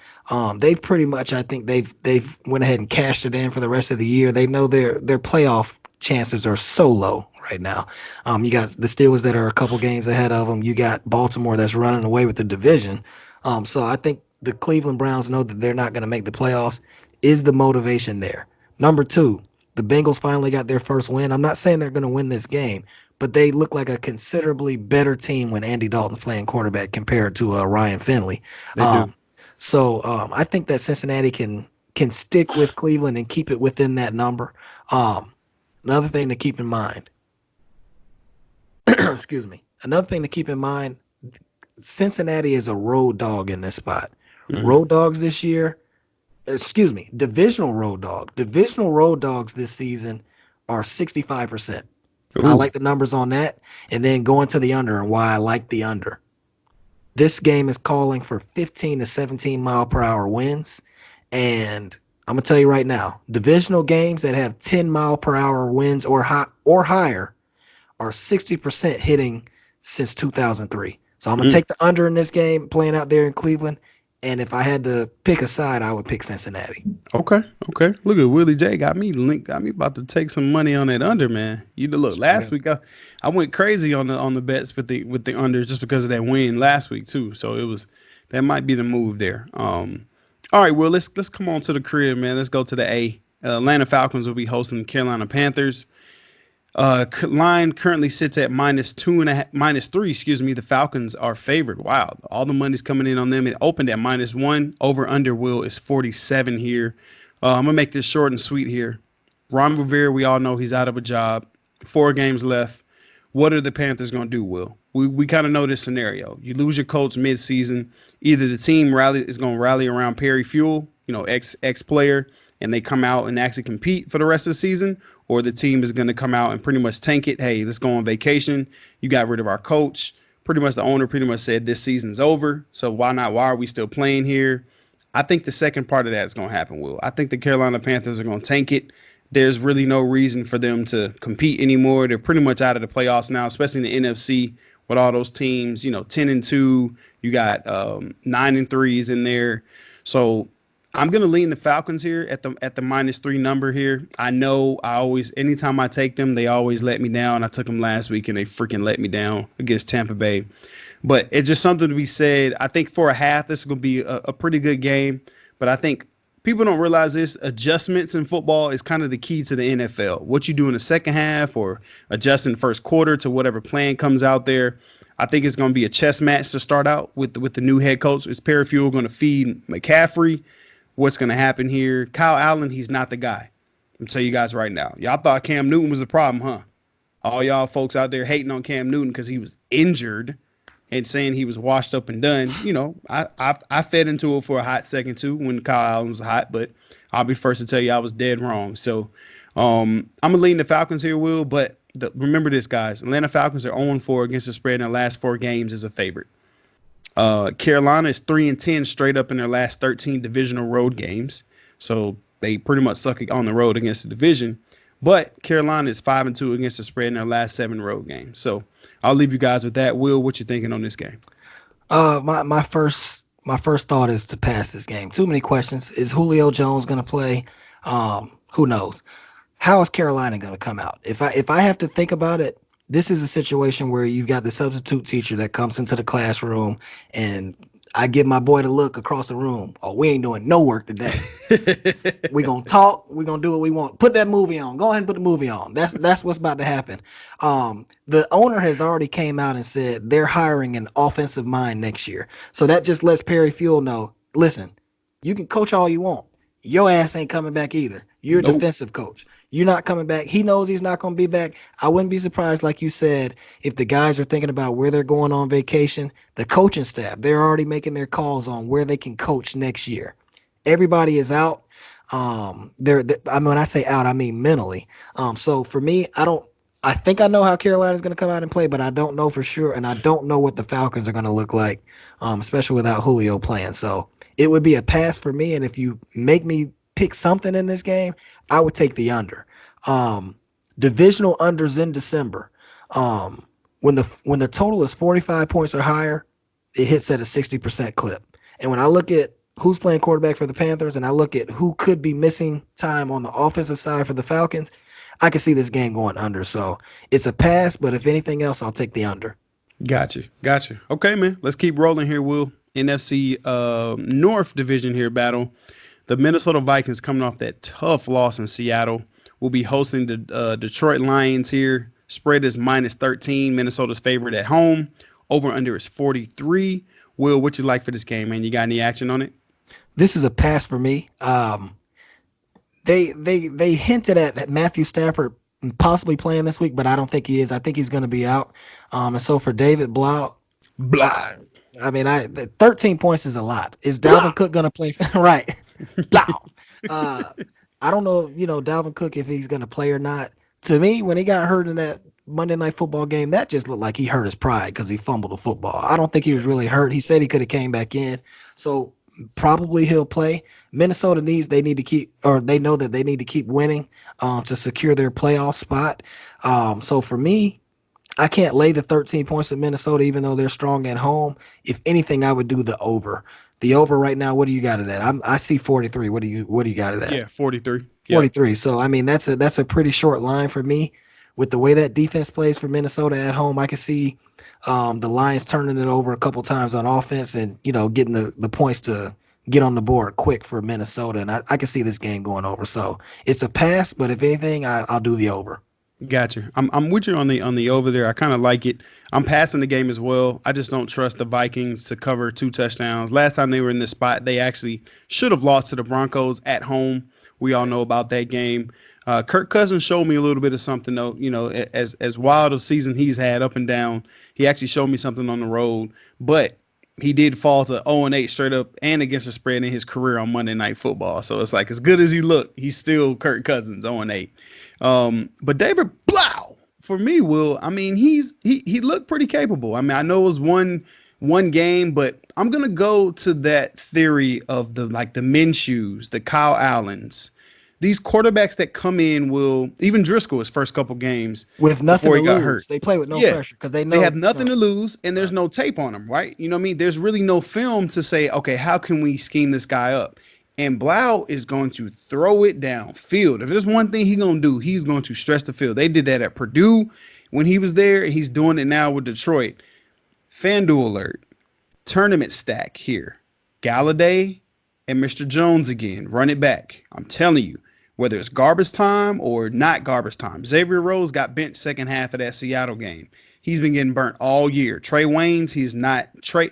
They pretty much, I think they've went ahead and cashed it in for the rest of the year. They know their playoff chances are so low right now. You got the Steelers that are a couple games ahead of them. You got Baltimore that's running away with the division. So I think the Cleveland Browns know that they're not going to make the playoffs. Is the motivation there? Number 2, the Bengals finally got their first win. I'm not saying they're going to win this game, but they look like a considerably better team when Andy Dalton's playing quarterback compared to Ryan Finley. So I think that Cincinnati can stick with Cleveland and keep it within that number. Another thing to keep in mind, excuse me. Another thing to keep in mind, Cincinnati is a road dog in this spot. Mm-hmm. Road dogs this year, divisional road dog. Divisional road dogs this season are 65%. I like the numbers on that. And then going to the under and why I like the under. This game is calling for 15 to 17 mile per hour winds. And I'm going to tell you right now, divisional games that have 10 mile per hour winds or higher are 60% hitting since 2003. So I'm going to take the under in this game playing out there in Cleveland. And if I had to pick a side, I would pick Cincinnati. Okay. Look at Willie J got me about to take some money on that under, man. Look, last week I went crazy on the bets with the unders just because of that win last week too. So that might be the move there. All right, Will, let's come on to the crib, man. Let's go to the A. Atlanta Falcons will be hosting the Carolina Panthers. Line currently sits at -3. The Falcons are favored. Wow. All the money's coming in on them. It opened at -1. Over under, Will, is 47 here. I'm going to make this short and sweet here. Ron Rivera, we all know he's out of a job. 4 games left. What are the Panthers going to do, Will? We kind of know this scenario. You lose your coach midseason. Either the team is going to rally around Perry Fuel, ex-player, and they come out and actually compete for the rest of the season, or the team is going to come out and pretty much tank it. Hey, let's go on vacation. You got rid of our coach. Pretty much the owner pretty much said this season's over. So why not? Why are we still playing here? I think the second part of that is going to happen, Will. I think the Carolina Panthers are going to tank it. There's really no reason for them to compete anymore. They're pretty much out of the playoffs now, especially in the NFC with all those teams, 10-2. You got 9-3s in there. So I'm going to lean the Falcons here at the -3 number here. I know anytime I take them, they always let me down. I took them last week and they freaking let me down against Tampa Bay. But it's just something to be said. I think for a half, this is going to be a pretty good game. But I think people don't realize this. Adjustments in football is kind of the key to the NFL. What you do in the second half or adjusting the first quarter to whatever plan comes out there. I think it's going to be a chess match to start out with the new head coach. Is Perry Fuel going to feed McCaffrey? What's going to happen here? Kyle Allen, he's not the guy. I'm telling you guys right now. Y'all thought Cam Newton was the problem, huh? All y'all folks out there hating on Cam Newton because he was injured and saying he was washed up and done. You know, I fed into it for a hot second too when Kyle Allen was hot, but I'll be first to tell you I was dead wrong. So I'm gonna lean the Falcons here, Will. But remember this, guys. Atlanta Falcons are 0-4 against the spread in their last 4 games as a favorite. Carolina is 3-10 straight up in their last 13 divisional road games. So they pretty much suck on the road against the division. But Carolina is 5-2 against the spread in their last 7 road games. So I'll leave you guys with that. Will, what you thinking on this game? My first thought is to pass this game. Too many questions. Is Julio Jones going to play? Who knows? How is Carolina going to come out? If I have to think about it, this is a situation where you've got the substitute teacher that comes into the classroom and I give my boy the look across the room. Oh, we ain't doing no work today. We gonna talk. We gonna do what we want. Put that movie on. Go ahead and put the movie on. That's what's about to happen. The owner has already came out and said they're hiring an offensive mind next year. So that just lets Perry Fuel know, listen, you can coach all you want. Your ass ain't coming back either. You're a defensive coach. You're not coming back. He knows he's not going to be back. I wouldn't be surprised, like you said, if the guys are thinking about where they're going on vacation. The coaching staff, they're already making their calls on where they can coach next year. Everybody is out. I mean, when I say out, I mean mentally. So for me, I think I know how Carolina's going to come out and play, but I don't know for sure, and I don't know what the Falcons are going to look like, especially without Julio playing. So it would be a pass for me, and if you make me pick something in this game, I would take the under. Divisional unders in December. When the total is 45 points or higher, it hits at a 60% clip. And when I look at who's playing quarterback for the Panthers and I look at who could be missing time on the offensive side for the Falcons, I can see this game going under. So it's a pass, but if anything else, I'll take the under. Gotcha. Okay, man. Let's keep rolling here, Will. NFC North Division here battle. The Minnesota Vikings coming off that tough loss in Seattle will be hosting the Detroit Lions here. Spread is -13. Minnesota's favorite at home. Over under is 43. Will, what you like for this game, man? You got any action on it? This is a pass for me. They hinted at Matthew Stafford possibly playing this week, but I don't think he is. I think he's going to be out. And so for David Blau, I mean, 13 points is a lot. Is Dalvin Cook going to play? Right. I don't know, Dalvin Cook, if he's going to play or not. To me, when he got hurt in that Monday Night Football game, that just looked like he hurt his pride because he fumbled the football. I don't think he was really hurt. He said he could have came back in. So probably he'll play. Minnesota they know that they need to keep winning to secure their playoff spot. So for me, I can't lay the 13 points in Minnesota, even though they're strong at home. If anything, I would do the over. The over right now, what do you got it at? I see 43. What do you got it at? Yeah, 43. 43. Yep. So I mean, that's a pretty short line for me. With the way that defense plays for Minnesota at home, I can see the Lions turning it over a couple times on offense and getting the points to get on the board quick for Minnesota. And I can see this game going over. So it's a pass, but if anything, I'll do the over. Gotcha. I'm with you on the over there. I kind of like it. I'm passing the game as well. I just don't trust the Vikings to cover 2 touchdowns. Last time they were in this spot, they actually should have lost to the Broncos at home. We all know about that game. Kirk Cousins showed me a little bit of something, though. As wild a season he's had up and down, he actually showed me something on the road. But he did fall to 0-8 straight up and against the spread in his career on Monday Night Football. So it's like, as good as he looked, he's still Kirk Cousins, 0-8. But David Blau, for me, Will, I mean, he looked pretty capable. I mean, I know it was one game, but I'm gonna go to that theory of the Minshews, the Kyle Allens, these quarterbacks that come in even Driscoll his first couple games with nothing before to he got lose. hurt. They play with no pressure because they know they have nothing to lose and there's no tape on them, right? You know what I mean? There's really no film to say, okay, how can we scheme this guy up? And Blau is going to throw it downfield. If there's one thing he's going to do, he's going to stretch the field. They did that at Purdue when he was there, and he's doing it now with Detroit. FanDuel alert. Tournament stack here. Galladay, and Mr. Jones again. Run it back. I'm telling you, whether it's garbage time or not garbage time. Xavier Rose got benched second half of that Seattle game. He's been getting burnt all year. Trey Waynes, he's not Trey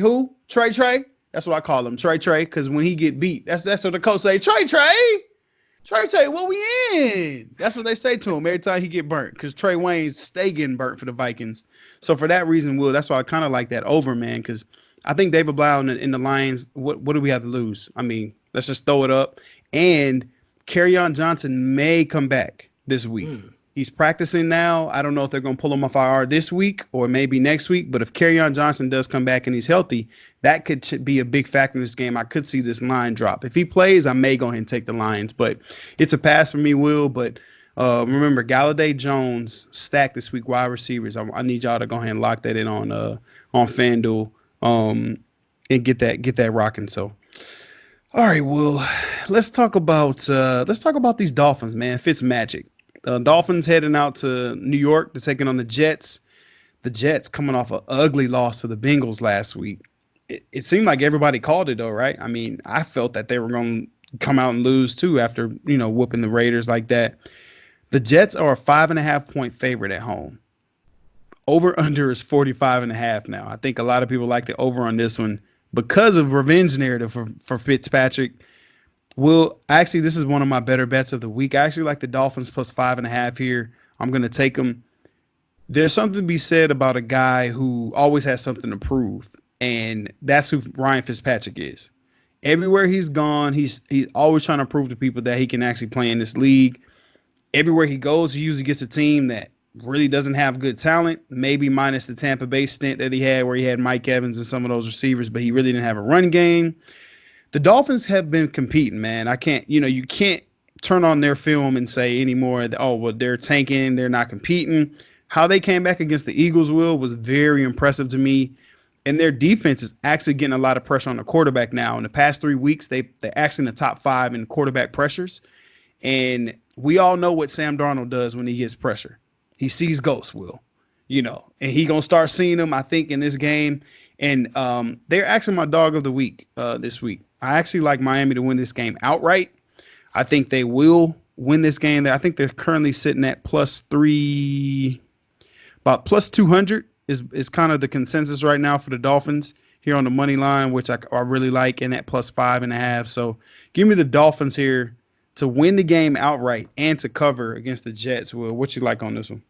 who? Trey. That's what I call him. Trey, because when he get beat, that's what the coach say. Trey, what we in? That's what they say to him every time he get burnt, because Trey Waynes stay getting burnt for the Vikings. So for that reason, Will, that's why I kind of like that over, man, because I think David Blau in the Lions, what do we have to lose? I mean, let's just throw it up. And Kerryon Johnson may come back this week. He's practicing now. I don't know if they're going to pull him off IR this week or maybe next week. But if Kerryon Johnson does come back and he's healthy, that could be a big factor in this game. I could see this line drop. If he plays, I may go ahead and take the Lions. But it's a pass for me, Will. But remember, Galladay Jones stacked this week, wide receivers. I need y'all to go ahead and lock that in on FanDuel and get that rocking. So, all right, Will, let's talk about these Dolphins, man. Fitz magic. Dolphins heading out to New York to taking on the Jets. The Jets coming off an ugly loss to the Bengals last week. It seemed like everybody called it, though, right? I mean, I felt that they were going to come out and lose, too, after, whooping the Raiders like that. The Jets are a 5.5-point favorite at home. Over-under is 45.5 now. I think a lot of people like the over on this one because of revenge narrative for Fitzpatrick. Actually, this is one of my better bets of the week. I actually like the Dolphins plus 5.5 here. I'm going to take them. There's something to be said about a guy who always has something to prove, and that's who Ryan Fitzpatrick is. Everywhere he's gone, he's always trying to prove to people that he can actually play in this league. Everywhere he goes, he usually gets a team that really doesn't have good talent, maybe minus the Tampa Bay stint that he had where he had Mike Evans and some of those receivers, but he really didn't have a run game. The Dolphins have been competing, man. You can't turn on their film and say anymore that, they're tanking, they're not competing. How they came back against the Eagles, was very impressive to me. And their defense is actually getting a lot of pressure on the quarterback now. In the past 3 weeks, they're actually in the top 5 in quarterback pressures. And we all know what Sam Darnold does when he gets pressure. He sees ghosts, and he going to start seeing them, I think, in this game. And they're actually my dog of the week this week. I actually like Miami to win this game outright. I think they will win this game. I think they're currently sitting at about plus 200 is kind of the consensus right now for the Dolphins here on the money line, which I really like, and at plus 5.5. So give me the Dolphins here to win the game outright and to cover against the Jets. Will, what you like on this one?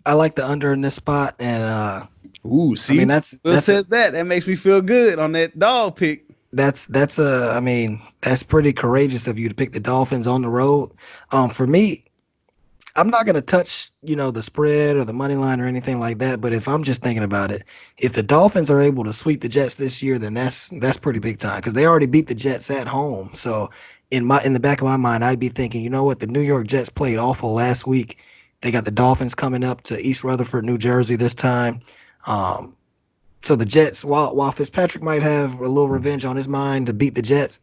I like the under in this spot, and see, I mean that makes me feel good on that dog pick. That's pretty courageous of you to pick the Dolphins on the road. For me, I'm not gonna touch the spread or the money line or anything like that. But if I'm just thinking about it, if the Dolphins are able to sweep the Jets this year, then that's pretty big time because they already beat the Jets at home. So in the back of my mind, I'd be thinking, you know what, the New York Jets played awful last week. They got the Dolphins coming up to East Rutherford, New Jersey this time. So the Jets, while Fitzpatrick might have a little revenge on his mind to beat the Jets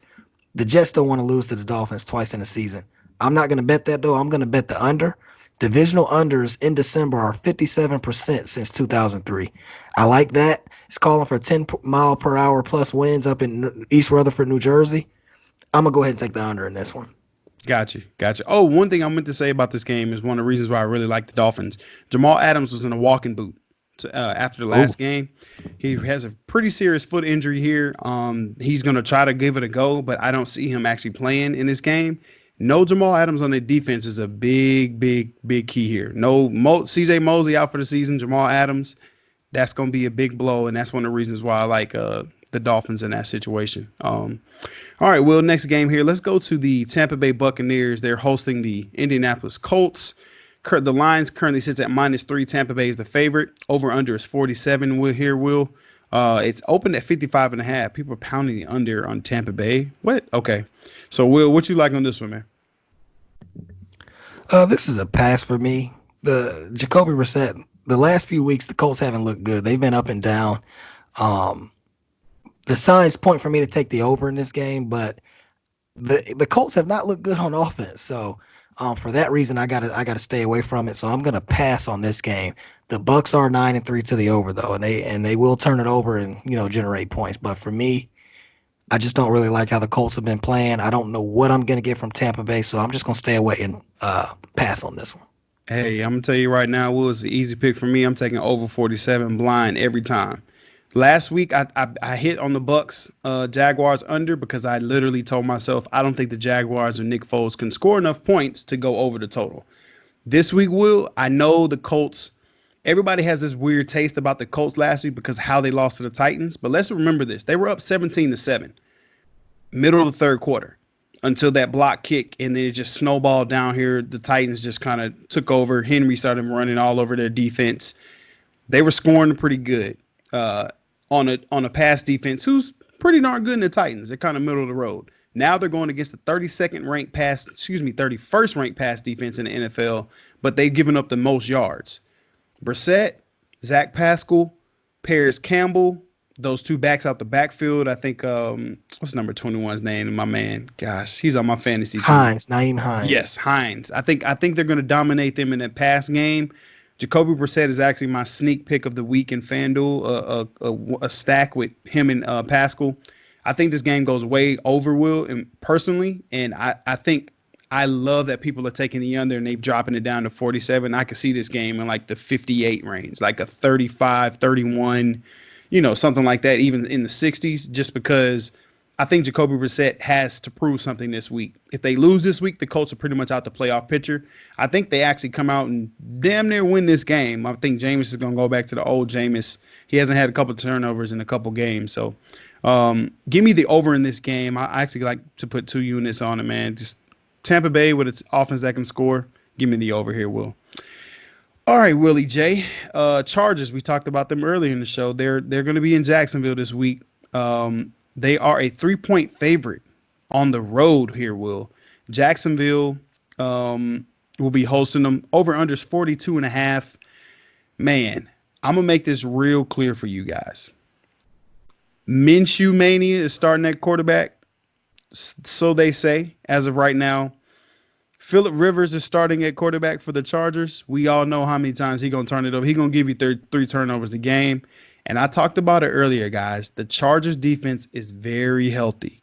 don't want to lose to the Dolphins twice in a season. I'm not going to bet that, though. I'm going to bet the under. Divisional unders in December are 57% since 2003. I like that. It's calling for 10-mile-per-hour plus winds up in East Rutherford, New Jersey. I'm going to go ahead and take the under in this one. Gotcha. Oh, one thing I meant to say about this game is one of the reasons why I really like the Dolphins. Jamal Adams was in a walking boot after the last game. He has a pretty serious foot injury here. He's going to try to give it a go, but I don't see him actually playing in this game. No Jamal Adams on the defense is a big key here. No CJ Mosley out for the season. Jamal Adams, that's going to be a big blow, and that's one of the reasons why I like the Dolphins in that situation. All right, Will, next game here. Let's go to the Tampa Bay Buccaneers. They're hosting the Indianapolis Colts. The lines currently sits at -3. Tampa Bay is the favorite. Over-under is 47. Will. It's open at 55.5. People are pounding the under on Tampa Bay. What? Okay. So, Will, what you like on this one, man? This is a pass for me. The Jacoby Brissett, the last few weeks, the Colts haven't looked good. They've been up and down. The signs point for me to take the over in this game, but the Colts have not looked good on offense. So For that reason, I gotta stay away from it. So I'm gonna pass on this game. The Bucks are 9-3 to the over though, and they will turn it over and generate points. But for me, I just don't really like how the Colts have been playing. I don't know what I'm gonna get from Tampa Bay, so I'm just gonna stay away and pass on this one. Hey, I'm gonna tell you right now, Will, it's an easy pick for me. I'm taking over 47 blind every time. Last week, I hit on the Bucks Jaguars under because I literally told myself I don't think the Jaguars or Nick Foles can score enough points to go over the total. This week, Will, I know the Colts. Everybody has this weird taste about the Colts last week because how they lost to the Titans. But let's remember this: they were up 17-7, middle of the third quarter, until that block kick, and then it just snowballed down here. The Titans just kind of took over. Henry started running all over their defense. They were scoring pretty good on a pass defense, who's pretty darn good in the Titans. They're kind of middle of the road. Now they're going against the 31st ranked pass defense in the NFL, but they've given up the most yards. Brissett, Zach Pascal, Paris Campbell, those two backs out the backfield. I think what's number 21's name? My man, gosh, he's on my fantasy team. Hines, Naeem Hines. Yes, Hines. I think they're going to dominate them in that pass game. Jacoby Brissett is actually my sneak pick of the week in FanDuel, a stack with him and Pascal. I think this game goes way over, Will, and personally, and I think I love that people are taking the under and they're dropping it down to 47. I could see this game in like the 58 range, like a 35, 31, something like that, even in the 60s, just because I think Jacoby Brissett has to prove something this week. If they lose this week, the Colts are pretty much out the playoff picture. I think they actually come out and damn near win this game. I think Jameis is going to go back to the old Jameis. He hasn't had a couple of turnovers in a couple games. So give me the over in this game. I actually like to put 2 units on it, man. Just Tampa Bay with its offense that can score. Give me the over here, Will. All right, Willie J. Chargers, we talked about them earlier in the show. They're going to be in Jacksonville this week. They are a 3-point favorite on the road here, Will. Jacksonville will be hosting them. Over-unders 42.5. Man, I'm going to make this real clear for you guys. Minshew Mania is starting at quarterback. So they say, as of right now. Phillip Rivers is starting at quarterback for the Chargers. We all know how many times he's going to turn it over. He's going to give you 3 turnovers a game. And I talked about it earlier, guys. The Chargers defense is very healthy.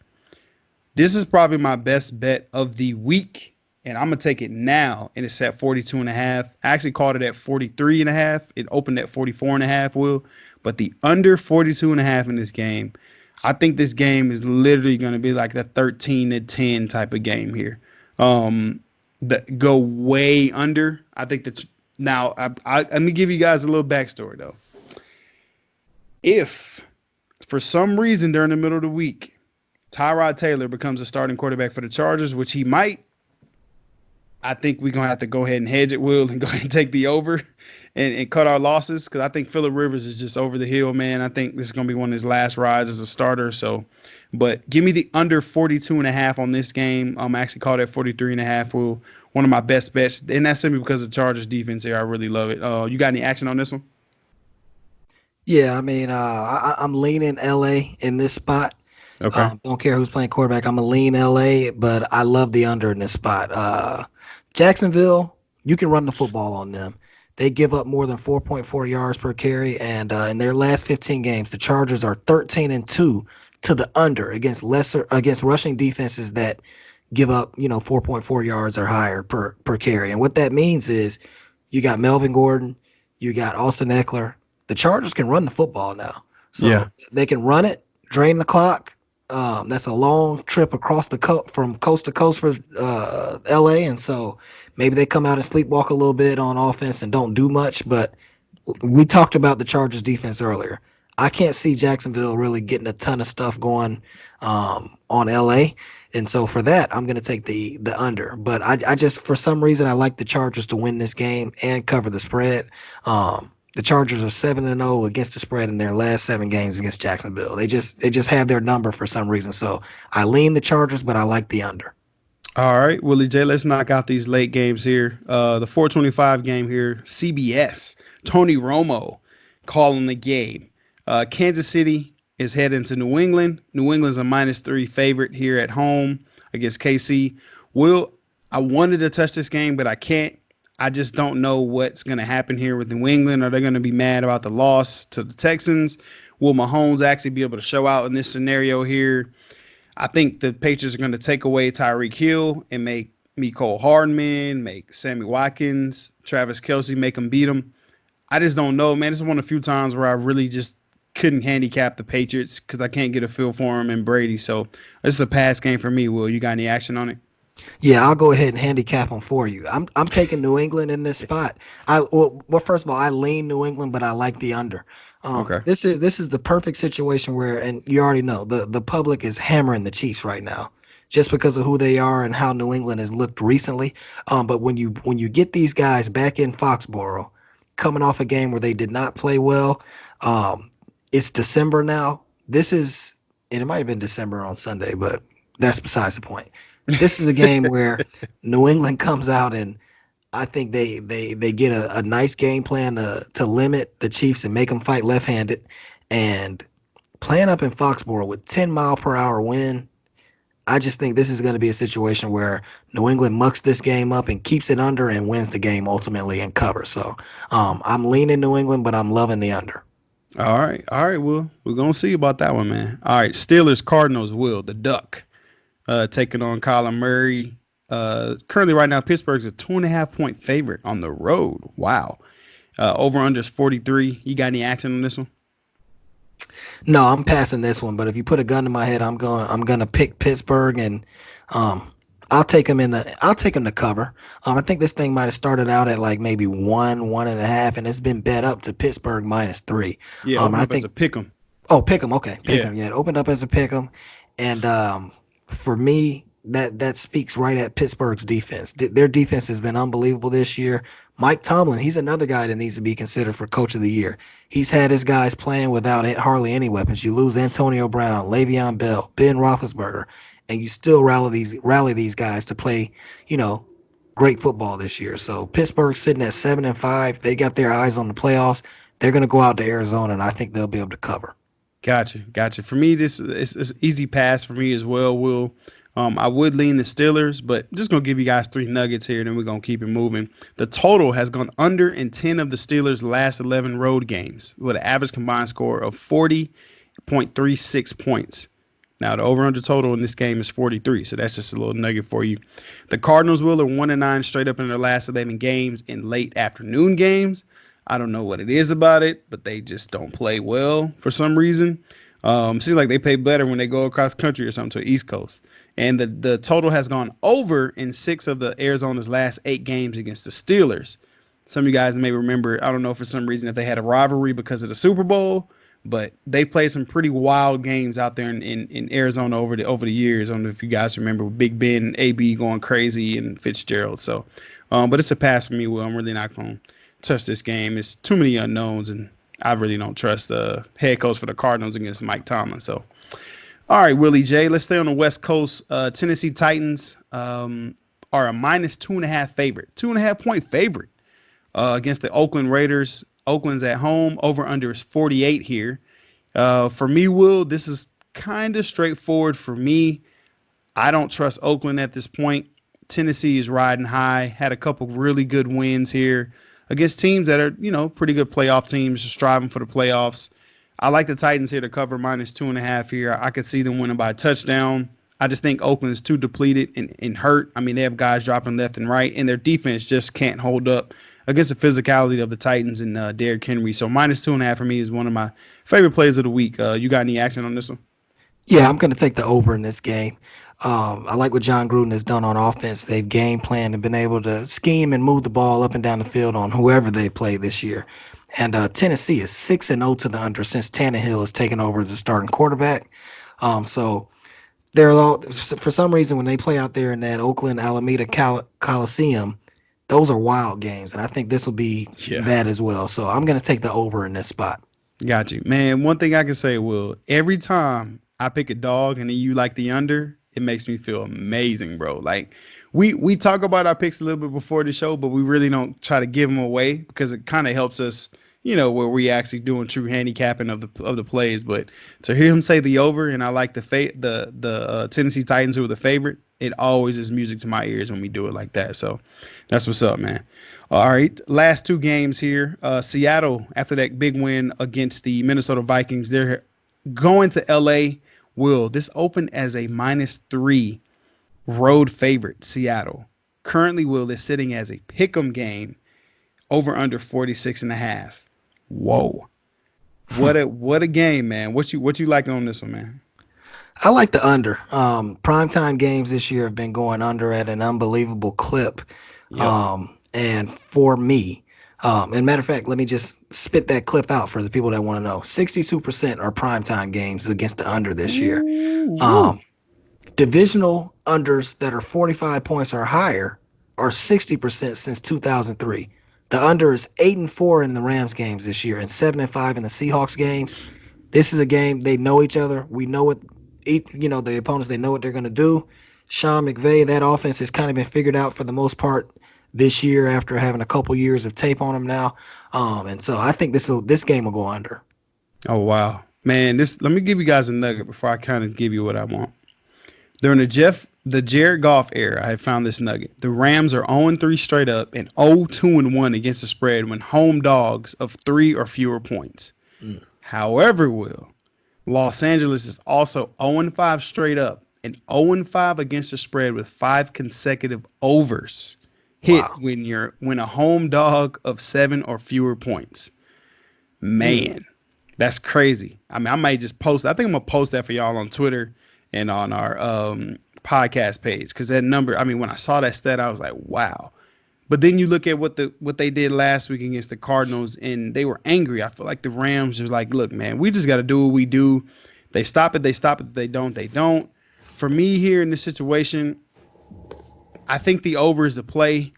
This is probably my best bet of the week. And I'm going to take it now. And it's at 42.5. I actually called it at 43.5. It opened at 44.5, Will. But the under 42.5 in this game, I think this game is literally going to be like the 13-10 type of game here. That go way under. I think that now let me give you guys a little backstory though. If for some reason during the middle of the week, Tyrod Taylor becomes a starting quarterback for the Chargers, which he might, I think we're going to have to go ahead and hedge it, Will, and go ahead and take the over and cut our losses because I think Phillip Rivers is just over the hill, man. I think this is going to be one of his last rides as a starter. So, but give me the under 42.5 on this game. I'm actually called at 43.5, Will. One of my best bets. And that's simply because of the Chargers defense here. I really love it. You got any action on this one? Yeah, I mean, I'm leaning LA in this spot. Okay. Don't care who's playing quarterback. I'm a lean LA, but I love the under in this spot. Jacksonville, you can run the football on them. They give up more than 4.4 yards per carry, and in their last 15 games, the Chargers are 13-2 to the under against rushing defenses that give up 4.4 yards or higher per carry. And what that means is you got Melvin Gordon, you got Austin Eckler. The Chargers can run the football now, so they can run it, drain the clock. That's a long trip across from coast to coast for LA, and so maybe they come out and sleepwalk a little bit on offense and don't do much. But we talked about the Chargers defense earlier. I can't see Jacksonville really getting a ton of stuff going on LA, and so for that, I'm going to take the under. But I just for some reason I like the Chargers to win this game and cover the spread. The Chargers are 7-0 against the spread in their last 7 games against Jacksonville. They just have their number for some reason. So I lean the Chargers, but I like the under. All right, Willie J, let's knock out these late games here. The 425 game here, CBS, Tony Romo calling the game. Kansas City is heading to New England. New England's a -3 favorite here at home against KC. I wanted to touch this game, but I can't. I just don't know what's going to happen here with New England. Are they going to be mad about the loss to the Texans? Will Mahomes actually be able to show out in this scenario here? I think the Patriots are going to take away Tyreek Hill and make Mecole Hardman, make Sammy Watkins, Travis Kelce, make them beat them. I just don't know, man. This is one of the few times where I really just couldn't handicap the Patriots because I can't get a feel for them and Brady. So this is a pass game for me. Will, you got any action on it? Yeah, I'll go ahead and handicap them for you. I'm taking New England in this spot. First of all, I lean New England, but I like the under. Okay. This is the perfect situation where, and you already know the public is hammering the Chiefs right now, just because of who they are and how New England has looked recently. But when you get these guys back in Foxborough, coming off a game where they did not play well, it's December now. And it might have been December on Sunday, but that's besides the point. This is a game where New England comes out and I think they get a nice game plan to limit the Chiefs and make them fight left-handed. And playing up in Foxborough with 10-mile-per-hour wind, I just think this is going to be a situation where New England mucks this game up and keeps it under and wins the game ultimately and covers. So I'm leaning New England, but I'm loving the under. All right. All right, Will. We're going to see about that one, man. All right. Steelers, Cardinals, Will, the Duck, taking on Kyler Murray. Currently, right now, Pittsburgh's a 2.5-point favorite on the road. Wow. Over under is 43. You got any action on this one? No, I'm passing this one. But if you put a gun to my head, I'm gonna pick Pittsburgh, and I'll take them to cover. I think this thing might have started out at like maybe 1.5, and it's been bet up to Pittsburgh -3. Yeah, open I up as think a pick 'em. Oh, pick 'em. Okay, pick Yeah. 'em. Yeah, it opened up as a pick 'em, and for me, that speaks right at Pittsburgh's defense. Their defense has been unbelievable this year. Mike Tomlin, he's another guy that needs to be considered for Coach of the Year. He's had his guys playing without hardly any weapons. You lose Antonio Brown, Le'Veon Bell, Ben Roethlisberger, and you still rally these guys to play, great football this year. So Pittsburgh sitting at 7-5. They got their eyes on the playoffs. They're going to go out to Arizona, and I think they'll be able to cover. Gotcha. For me, this is easy pass for me as well, Will. I would lean the Steelers, but I'm just going to give you guys 3 nuggets here, then we're going to keep it moving. The total has gone under in 10 of the Steelers' last 11 road games with an average combined score of 40.36 points. Now, the over-under total in this game is 43, so that's just a little nugget for you. The Cardinals, Will, are 1-9 straight up in their last 11 games in late afternoon games. I don't know what it is about it, but they just don't play well for some reason. Seems like they play better when they go across country or something to the East Coast. And the total has gone over in 6 of the Arizona's last 8 games against the Steelers. Some of you guys may remember, I don't know for some reason if they had a rivalry because of the Super Bowl, but they played some pretty wild games out there in Arizona over the years. I don't know if you guys remember Big Ben, AB going crazy, and Fitzgerald. So, but it's a pass for me, Will. I'm really not going to touch this game. It's too many unknowns, and I really don't trust the head coach for the Cardinals against Mike Tomlin. So, all right, Willie J. Let's stay on the West Coast. Tennessee Titans are a -2.5 favorite, 2.5-point favorite against the Oakland Raiders. Oakland's at home. Over under is 48 here. For me, Will, this is kind of straightforward for me. I don't trust Oakland at this point. Tennessee is riding high. Had a couple really good wins here against teams that are, pretty good playoff teams, just striving for the playoffs. I like the Titans here to cover -2.5 here. I could see them winning by a touchdown. I just think Oakland is too depleted and hurt. I mean, they have guys dropping left and right, and their defense just can't hold up against the physicality of the Titans and Derrick Henry. So -2.5 for me is one of my favorite plays of the week. You got any action on this one? Yeah, I'm going to take the over in this game. I like what John Gruden has done on offense. They've game planned and been able to scheme and move the ball up and down the field on whoever they play this year. And Tennessee is 6-0 to the under since Tannehill has taken over as a starting quarterback. So for some reason, when they play out there in that Oakland Alameda Coliseum, those are wild games. And I think this will be that as well. So I'm going to take the over in this spot. Got you. Man, one thing I can say, Will, every time I pick a dog and then you like the under, it makes me feel amazing, bro. Like we talk about our picks a little bit before the show, but we really don't try to give them away because it kind of helps us, where we actually doing true handicapping of the plays. But to hear him say the over, and I like the Tennessee Titans who are the favorite, it always is music to my ears when we do it like that. So that's what's up, man. All right, last two games here. Seattle, after that big win against the Minnesota Vikings, they're going to LA. Will this open as a -3 road favorite? Seattle currently, Will, is sitting as a pick'em game over under 46.5. Whoa. What a game, man. What you like on this one, man? I like the under. Primetime games this year have been going under at an unbelievable clip. Yep. And for me, and matter of fact, let me just spit that clip out for the people that want to know. 62% are primetime games against the under this year. Ooh. Um, Divisional unders that are 45 points or higher are 60% since 2003. The under is 8-4 in the Rams games this year and 7-5 in the Seahawks games. This is a game they know each other. We know what the opponents, they know what they're going to do. Sean McVay, that offense has kind of been figured out for the most part this year after having a couple years of tape on them now. And so I think this game will go under. Oh wow. Man, let me give you guys a nugget before I kind of give you what I want. During the Jared Goff era, I found this nugget. The Rams are 0-3 straight up and 0-2-1 against the spread when home dogs of 3 or fewer points. Mm. However, Los Angeles is also 0-5 straight up and 0-5 against the spread with 5 consecutive overs hit Wow. when a home dog of 7 or fewer points. Man, that's crazy. I mean, I might just post. I think I'm gonna post that for y'all on Twitter and on our podcast page, because that number. I mean, when I saw that stat, I was like, wow. But then you look at what they did last week against the Cardinals, and they were angry. I feel like the Rams was like, look, man, we just got to do what we do. They stop it. They stop it. If they don't, they don't. For me here in this situation, I think the over is the play.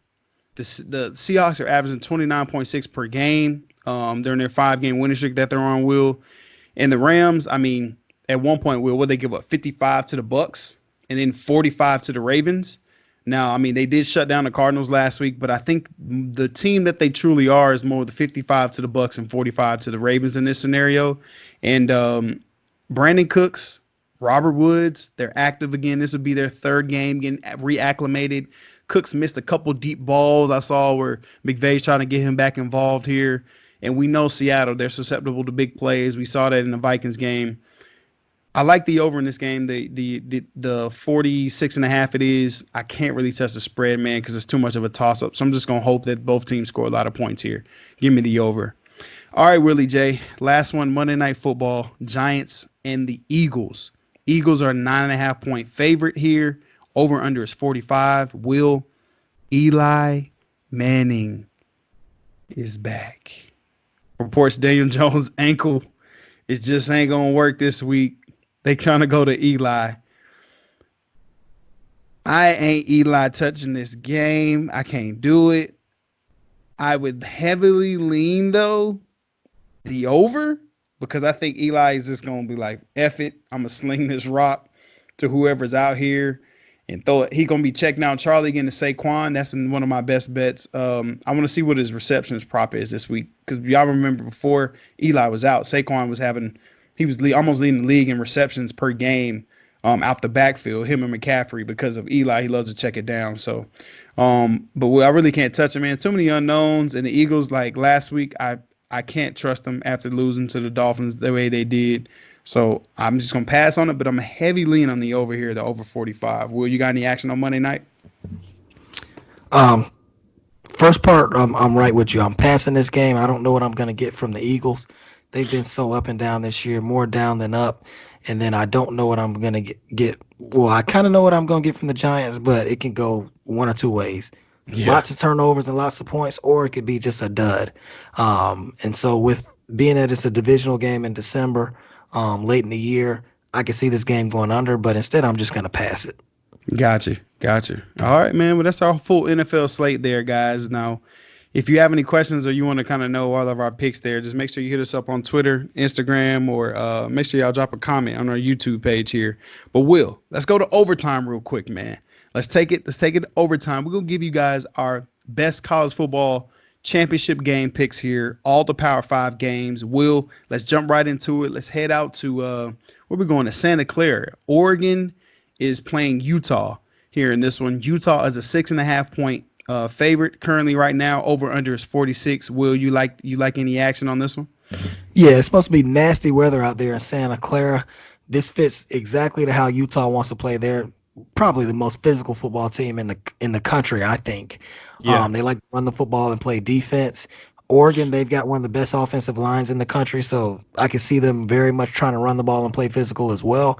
The Seahawks are averaging 29.6 per game during their 5-game winning streak that they're on, Will. And the Rams, I mean, at one point, Will, what they give up, 55 to the Bucks and then 45 to the Ravens. Now, I mean, they did shut down the Cardinals last week, but I think the team that they truly are is more the 55 to the Bucks and 45 to the Ravens in this scenario. And Brandon Cooks, Robert Woods, they're active again. This would be their 3rd game getting reacclimated. Cooks missed a couple deep balls I saw where McVay's trying to get him back involved here. And we know Seattle, they're susceptible to big plays. We saw that in the Vikings game. I like the over in this game. The 46.5 it is. I can't really touch the spread, man, because it's too much of a toss-up. So I'm just going to hope that both teams score a lot of points here. Give me the over. All right, Willie J. Last one, Monday Night Football. Giants and the Eagles. Eagles are a 9.5-point favorite here. Over under is 45. Will, Eli Manning is back. Reports Daniel Jones' ankle. It just ain't going to work this week. They trying to go to Eli. I ain't Eli touching this game. I can't do it. I would heavily lean, though, the over, because I think Eli is just going to be like, F it. I'm going to sling this rock to whoever's out here and throw it. He going to be checking out Charlie again to Saquon. That's one of my best bets. I want to see what his receptions prop is this week, because y'all remember before Eli was out, Saquon was almost leading the league in receptions per game out the backfield, him and McCaffrey, because of Eli. He loves to check it down. So, but I really can't touch him, man. Too many unknowns. And the Eagles, like last week, I can't trust them after losing to the Dolphins the way they did. So I'm just going to pass on it, but I'm a heavy lean on the over here, the over 45. Will, you got any action on Monday night? First part, I'm right with you. I'm passing this game. I don't know what I'm going to get from the Eagles. They've been so up and down this year, more down than up. And then I don't know what I'm going to get. Well, I kind of know what I'm going to get from the Giants, but it can go one or two ways. Yeah. Lots of turnovers and lots of points, or it could be just a dud. And so with being that it's a divisional game in December, late in the year, I can see this game going under, but instead I'm just going to pass it. Gotcha. All right, man. Well, that's our full NFL slate there, guys. Now, if you have any questions or you want to kind of know all of our picks there, just make sure you hit us up on Twitter, Instagram, or make sure y'all drop a comment on our YouTube page here. But Will, let's go to overtime real quick, man. Let's take it to overtime. We're going to give you guys our best college football championship game picks here, all the Power Five games. Will, let's jump right into it. Let's head out to where we going to Santa Clara. Oregon is playing Utah here in this one. Utah is a 6.5 point favorite currently right now. Over under is 46. Will, you like any action on this one? Yeah, it's supposed to be nasty weather out there in Santa Clara. This fits exactly to how Utah wants to play. They're probably the most physical football team in the country, I think. Yeah. They like to run the football and play defense. Oregon, they've got one of the best offensive lines in the country, so I can see them very much trying to run the ball and play physical as well.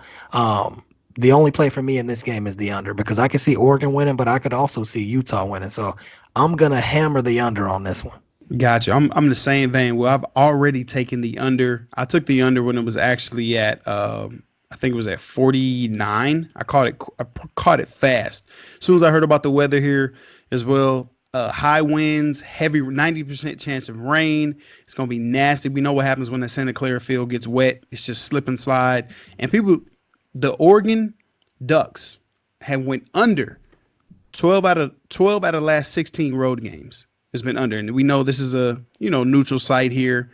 The only play for me in this game is the under because I can see Oregon winning, but I could also see Utah winning. So I'm gonna hammer the under on this one. Gotcha. I'm the same vein. Well, I've already taken the under. I took the under when it was actually at I think it was at 49. I caught it fast. As soon as I heard about the weather here as well, high winds, heavy 90% chance of rain. It's gonna be nasty. We know what happens when the Santa Clara field gets wet. It's just slip and slide. And the Oregon Ducks have went under 12 out of the last 16 road games has been under. And we know this is a, neutral site here.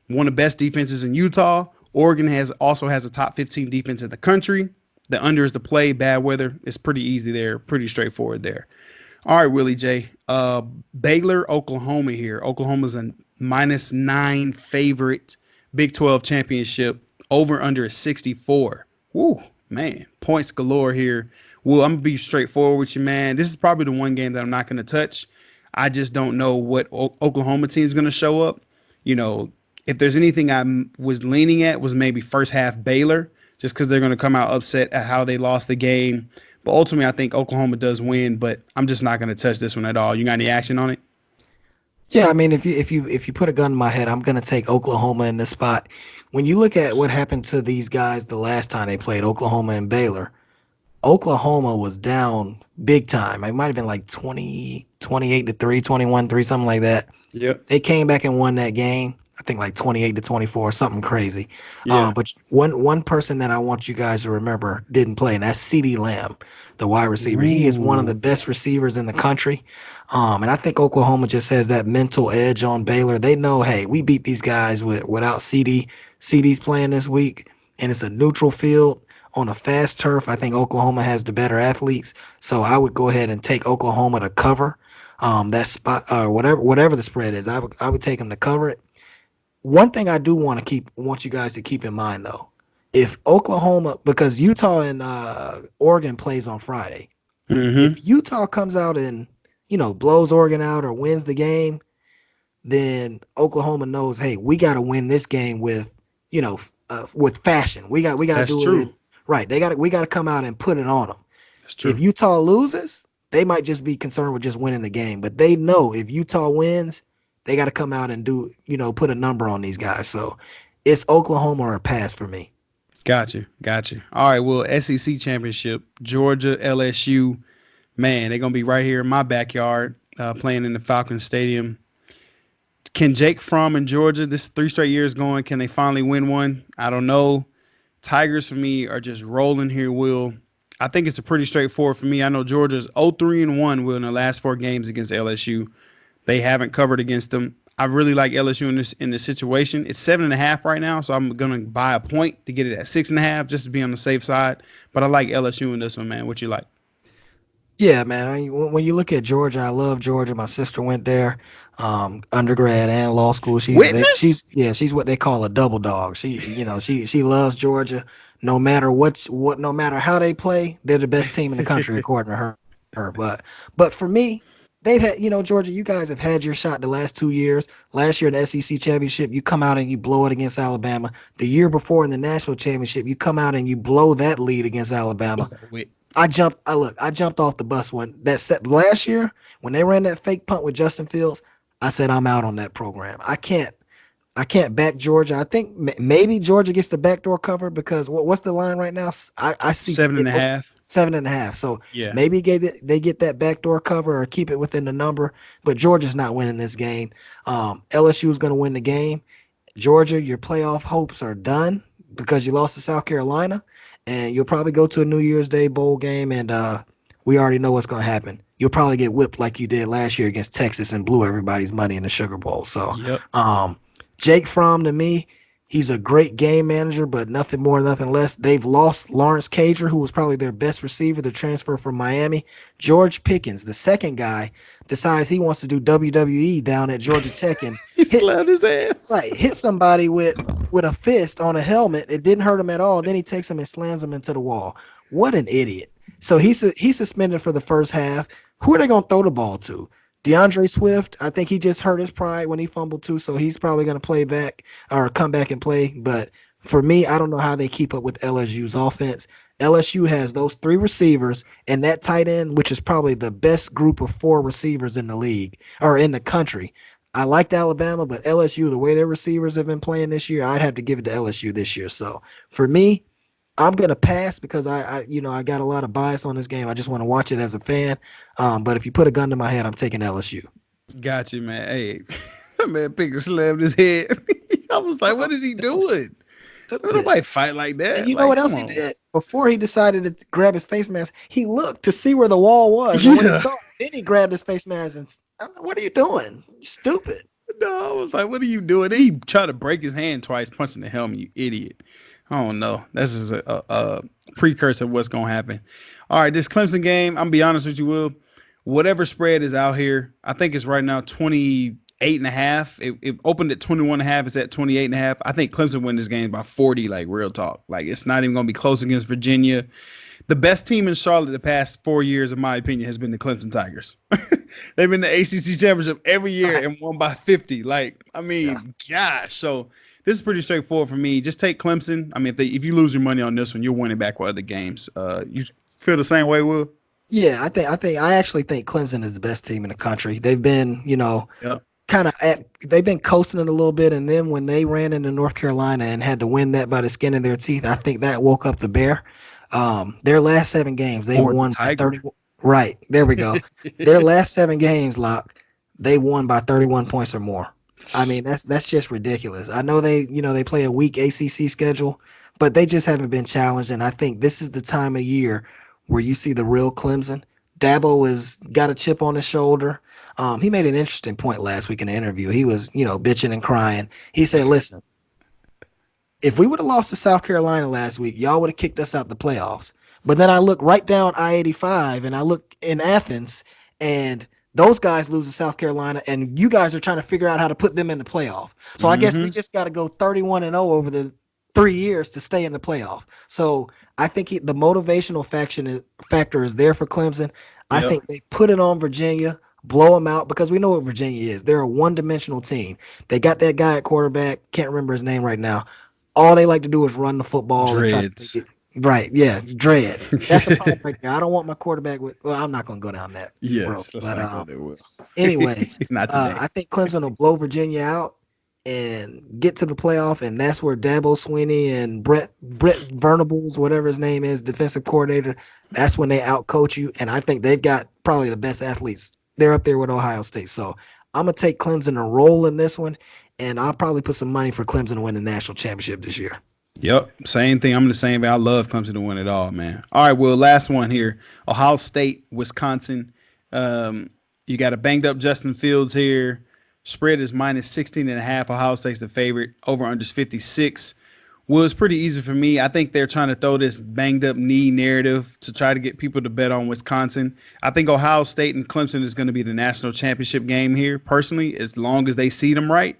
One of the best defenses in Utah. Oregon also has a top 15 defense in the country. The under is the play. Bad weather. It's pretty easy there. Pretty straightforward there. All right, Willie J. Baylor, Oklahoma here. Oklahoma's a -9 favorite. Big 12 championship. Over under is 64. Woo, man. Points galore here. Well, I'm going to be straightforward with you, man. This is probably the one game that I'm not going to touch. I just don't know what Oklahoma team is going to show up. If there's anything I was leaning at was maybe first half Baylor, just because they're going to come out upset at how they lost the game. But ultimately, I think Oklahoma does win, but I'm just not going to touch this one at all. You got any action on it? Yeah, I mean, if you put a gun in my head, I'm gonna take Oklahoma in this spot. When you look at what happened to these guys the last time they played Oklahoma and Baylor, Oklahoma was down big time. It might have been like 28-3, 21-3, something like that. Yep. They came back and won that game. I think like 28-24, something crazy. Yeah. But one person that I want you guys to remember didn't play, and that's CeeDee Lamb, the wide receiver. He is one of the best receivers in the country. And I think Oklahoma just has that mental edge on Baylor. They know, hey, we beat these guys without CD. CD's playing this week, and it's a neutral field on a fast turf. I think Oklahoma has the better athletes, so I would go ahead and take Oklahoma to cover that spot, whatever the spread is. I would take them to cover it. One thing I do want you guys to keep in mind though, if Oklahoma, because Utah and Oregon plays on Friday, if Utah comes out and blows Oregon out or wins the game, then Oklahoma knows, hey, we got to win this game with fashion. We got to do true. it right. We got to come out and put it on them. That's true. If Utah loses, they might just be concerned with just winning the game, but they know if Utah wins, they got to come out and put a number on these guys. So it's Oklahoma or a pass for me. Got you. All right, well, SEC championship, Georgia, LSU, man, they're going to be right here in my backyard playing in the Falcons Stadium. Can Jake Fromm in Georgia, this 3 straight years going, can they finally win one? I don't know. Tigers for me are just rolling here, Will. I think it's a pretty straightforward for me. I know Georgia's 0-3-1, Will, in the last 4 games against LSU. They haven't covered against them. I really like LSU in this situation. It's 7.5 right now, so I'm gonna buy a point to get it at 6.5 just to be on the safe side. But I like LSU in this one, man. What you like? Yeah, man. When you look at Georgia, I love Georgia. My sister went there, undergrad and law school. She's what they call a double dog. She loves Georgia. No matter no matter how they play, they're the best team in the country according to her. But for me, they've had, Georgia, you guys have had your shot the last 2 years. Last year in the SEC championship, you come out and you blow it against Alabama. The year before in the national championship, you come out and you blow that lead against Alabama. I jumped off the bus last year when they ran that fake punt with Justin Fields. I said I'm out on that program. I can't back Georgia. I think maybe Georgia gets the backdoor cover because what's the line right now? I see 7.5. 7.5. So yeah, maybe they get that backdoor cover or keep it within the number. But Georgia's not winning this game. LSU is going to win the game. Georgia, your playoff hopes are done because you lost to South Carolina, and you'll probably go to a New Year's Day bowl game and we already know what's going to happen. You'll probably get whipped like you did last year against Texas and blew everybody's money in the Sugar Bowl. So, Yep. Jake Fromm, to me, he's a great game manager, but nothing more, nothing less. They've lost Lawrence Cager, who was probably their best receiver, the transfer from Miami. George Pickens, the second guy, decides he wants to do WWE down at Georgia Tech and He hit slapped his ass. hit somebody with a fist on a helmet. It didn't hurt him at all. Then he takes him and slams him into the wall. What an idiot! So he's suspended for the first half. Who are they gonna throw the ball to? DeAndre Swift, I think he just hurt his pride when he fumbled too, so he's probably going to play back or come back and play. But for me, I don't know how they keep up with LSU's offense. LSU has those three receivers and that tight end, which is probably the best group of four receivers in the league or in the country. I liked Alabama, but LSU, the way their receivers have been playing this year, I'd have to give it to LSU this year. So for me, I'm gonna pass because I got a lot of bias on this game. I just want to watch it as a fan. But if you put a gun to my head, I'm taking LSU. Got you, man. Hey, that man Pickens slammed his head. I was like, what is he doing? Nobody fight like that. And you like, know what else he did? Before he decided to grab his face mask, he looked to see where the wall was. And when he saw it, then he grabbed his face mask and I'm like, what are you doing? You stupid. No, I was like, what are you doing? Then he tried to break his hand twice, punching the helmet, you idiot. I don't know. This is a precursor of what's going to happen. All right, this Clemson game, I'm going to be honest with you, Will. Whatever spread is out here, I think it's right now 28.5. It opened at 21.5. It's at 28.5. I think Clemson win this game by 40, like real talk. Like, it's not even going to be close against Virginia. The best team in Charlotte the past 4 years, in my opinion, has been the Clemson Tigers. They've been the ACC championship every year and won by 50. Like, I mean, gosh. So this is pretty straightforward for me. Just take Clemson. I mean, if you lose your money on this one, you're winning back with other games. You feel the same way, Will? Yeah, I actually think Clemson is the best team in the country. They've been, they've been coasting it a little bit, and then when they ran into North Carolina and had to win that by the skin of their teeth, I think that woke up the bear. Their last 7 games, they won by 30. Right, there we go. Their last 7 games, Locke, they won by 31 points or more. I mean, that's just ridiculous. I know they play a weak ACC schedule, but they just haven't been challenged, and I think this is the time of year where you see the real Clemson. Dabo has got a chip on his shoulder. He made an interesting point last week in the interview. He was, bitching and crying. He said, listen, if we would have lost to South Carolina last week, y'all would have kicked us out the playoffs. But then I look right down I-85 and I look in Athens and those guys lose to South Carolina and you guys are trying to figure out how to put them in the playoff. So I guess we just got to go 31-0 over the 3 years to stay in the playoff. So I think the motivational factor is there for Clemson. I think they put it on Virginia, blow them out because we know what Virginia is. They're a one-dimensional team. They got that guy at quarterback. Can't remember his name right now. All they like to do is run the football. Dreads. Right, yeah, dreads. That's a problem right there. I don't want my quarterback with. Well, I'm not going to go down that. Yes, let's not go there, Will. Anyways, not today. I think Clemson will blow Virginia out and get to the playoff, and that's where Dabo Swinney and Brett Venables, whatever his name is, defensive coordinator, that's when they outcoach you, and I think they've got probably the best athletes. They're up there with Ohio State, so I'm going to take Clemson to roll in this one, and I'll probably put some money for Clemson to win the national championship this year. Yep, same thing. I'm the same. I love Clemson to win it all, man. All right, well, last one here. Ohio State, Wisconsin. You got a banged up Justin Fields here. Spread is minus 16.5. Ohio State's the favorite. Over under 56. Well, it's pretty easy for me. I think they're trying to throw this banged up knee narrative to try to get people to bet on Wisconsin. I think Ohio State and Clemson is going to be the national championship game here, personally, as long as they seed them right.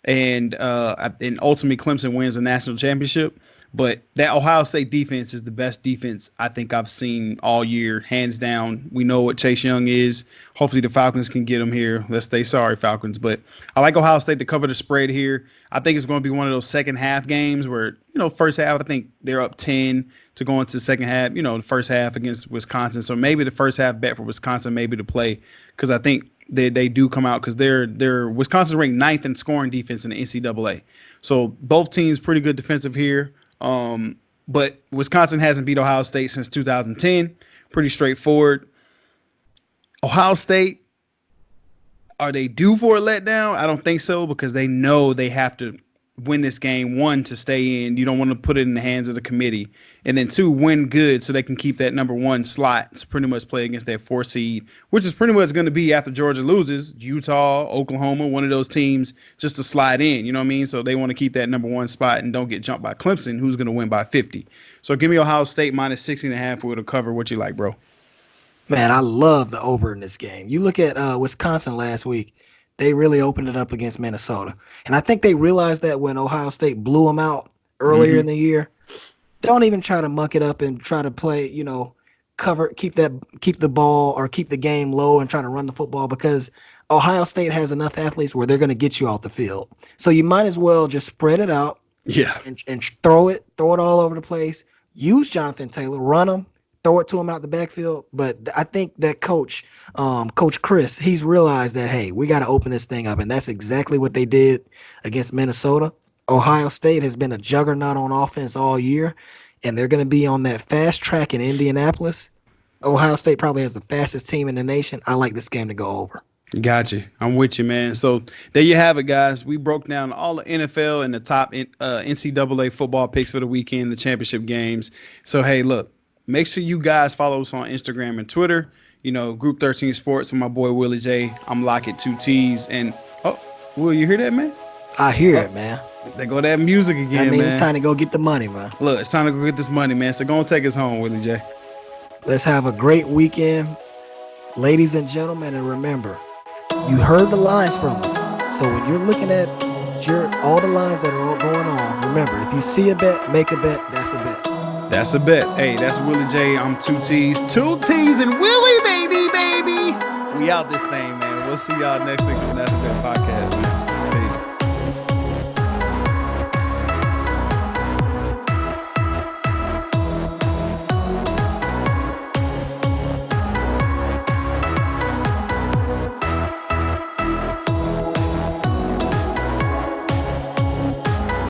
And ultimately Clemson wins the national championship. But that Ohio State defense is the best defense I think I've seen all year, hands down. We know what Chase Young is. Hopefully the Falcons can get him here. Let's stay sorry, Falcons. But I like Ohio State to cover the spread here. I think it's going to be one of those second half games where, first half, I think they're up 10 to go into the second half, the first half against Wisconsin. So maybe the first half bet for Wisconsin maybe to play because I think they do come out because they're Wisconsin ranked 9th in scoring defense in the NCAA. So both teams pretty good defensive here. But Wisconsin hasn't beat Ohio State since 2010. Pretty straightforward. Ohio State, are they due for a letdown? I don't think so because they know they have to win this game. One, to stay in. You don't want to put it in the hands of the committee. And then two, win good so they can keep that number one slot to pretty much play against that 4 seed, which is pretty much going to be after Georgia loses, Utah, Oklahoma, one of those teams just to slide in. You know what I mean? So they want to keep that number one spot and don't get jumped by Clemson, who's going to win by 50. So give me Ohio State minus 16.5 with a cover. What you like, bro? Man, I love the over in this game. You look at Wisconsin last week. They really opened it up against Minnesota. And I think they realized that when Ohio State blew them out earlier in the year. Don't even try to muck it up and try to play, cover, keep the ball or keep the game low and try to run the football, because Ohio State has enough athletes where they're going to get you off the field. So you might as well just spread it out. Yeah. And throw it all over the place. Use Jonathan Taylor, run him, throw it to him out the backfield. But I think that Coach Chris, he's realized that, hey, we got to open this thing up. And that's exactly what they did against Minnesota. Ohio State has been a juggernaut on offense all year, and they're going to be on that fast track in Indianapolis. Ohio State probably has the fastest team in the nation. I like this game to go over. Gotcha. I'm with you, man. So there you have it, guys. We broke down all the NFL and the top NCAA football picks for the weekend, the championship games. So, hey, look, make sure you guys follow us on Instagram and Twitter. Group 13 Sports with my boy Willie J. I'm Lock It 2 T's. And, Will, you hear that, man? I hear it, man. There go that music again, man. That means it's time to go get the money, man. Look, it's time to go get this money, man. So go and take us home, Willie J. Let's have a great weekend, ladies and gentlemen. And remember, you heard the lines from us. So when you're looking at all the lines that are all going on, remember, if you see a bet, make a bet. That's a bet. That's a bet. Hey, that's Willie J. I'm 2 T's. 2 T's and Willie, baby. We out this thing, man. We'll see y'all next week on That's a Bet podcast, man.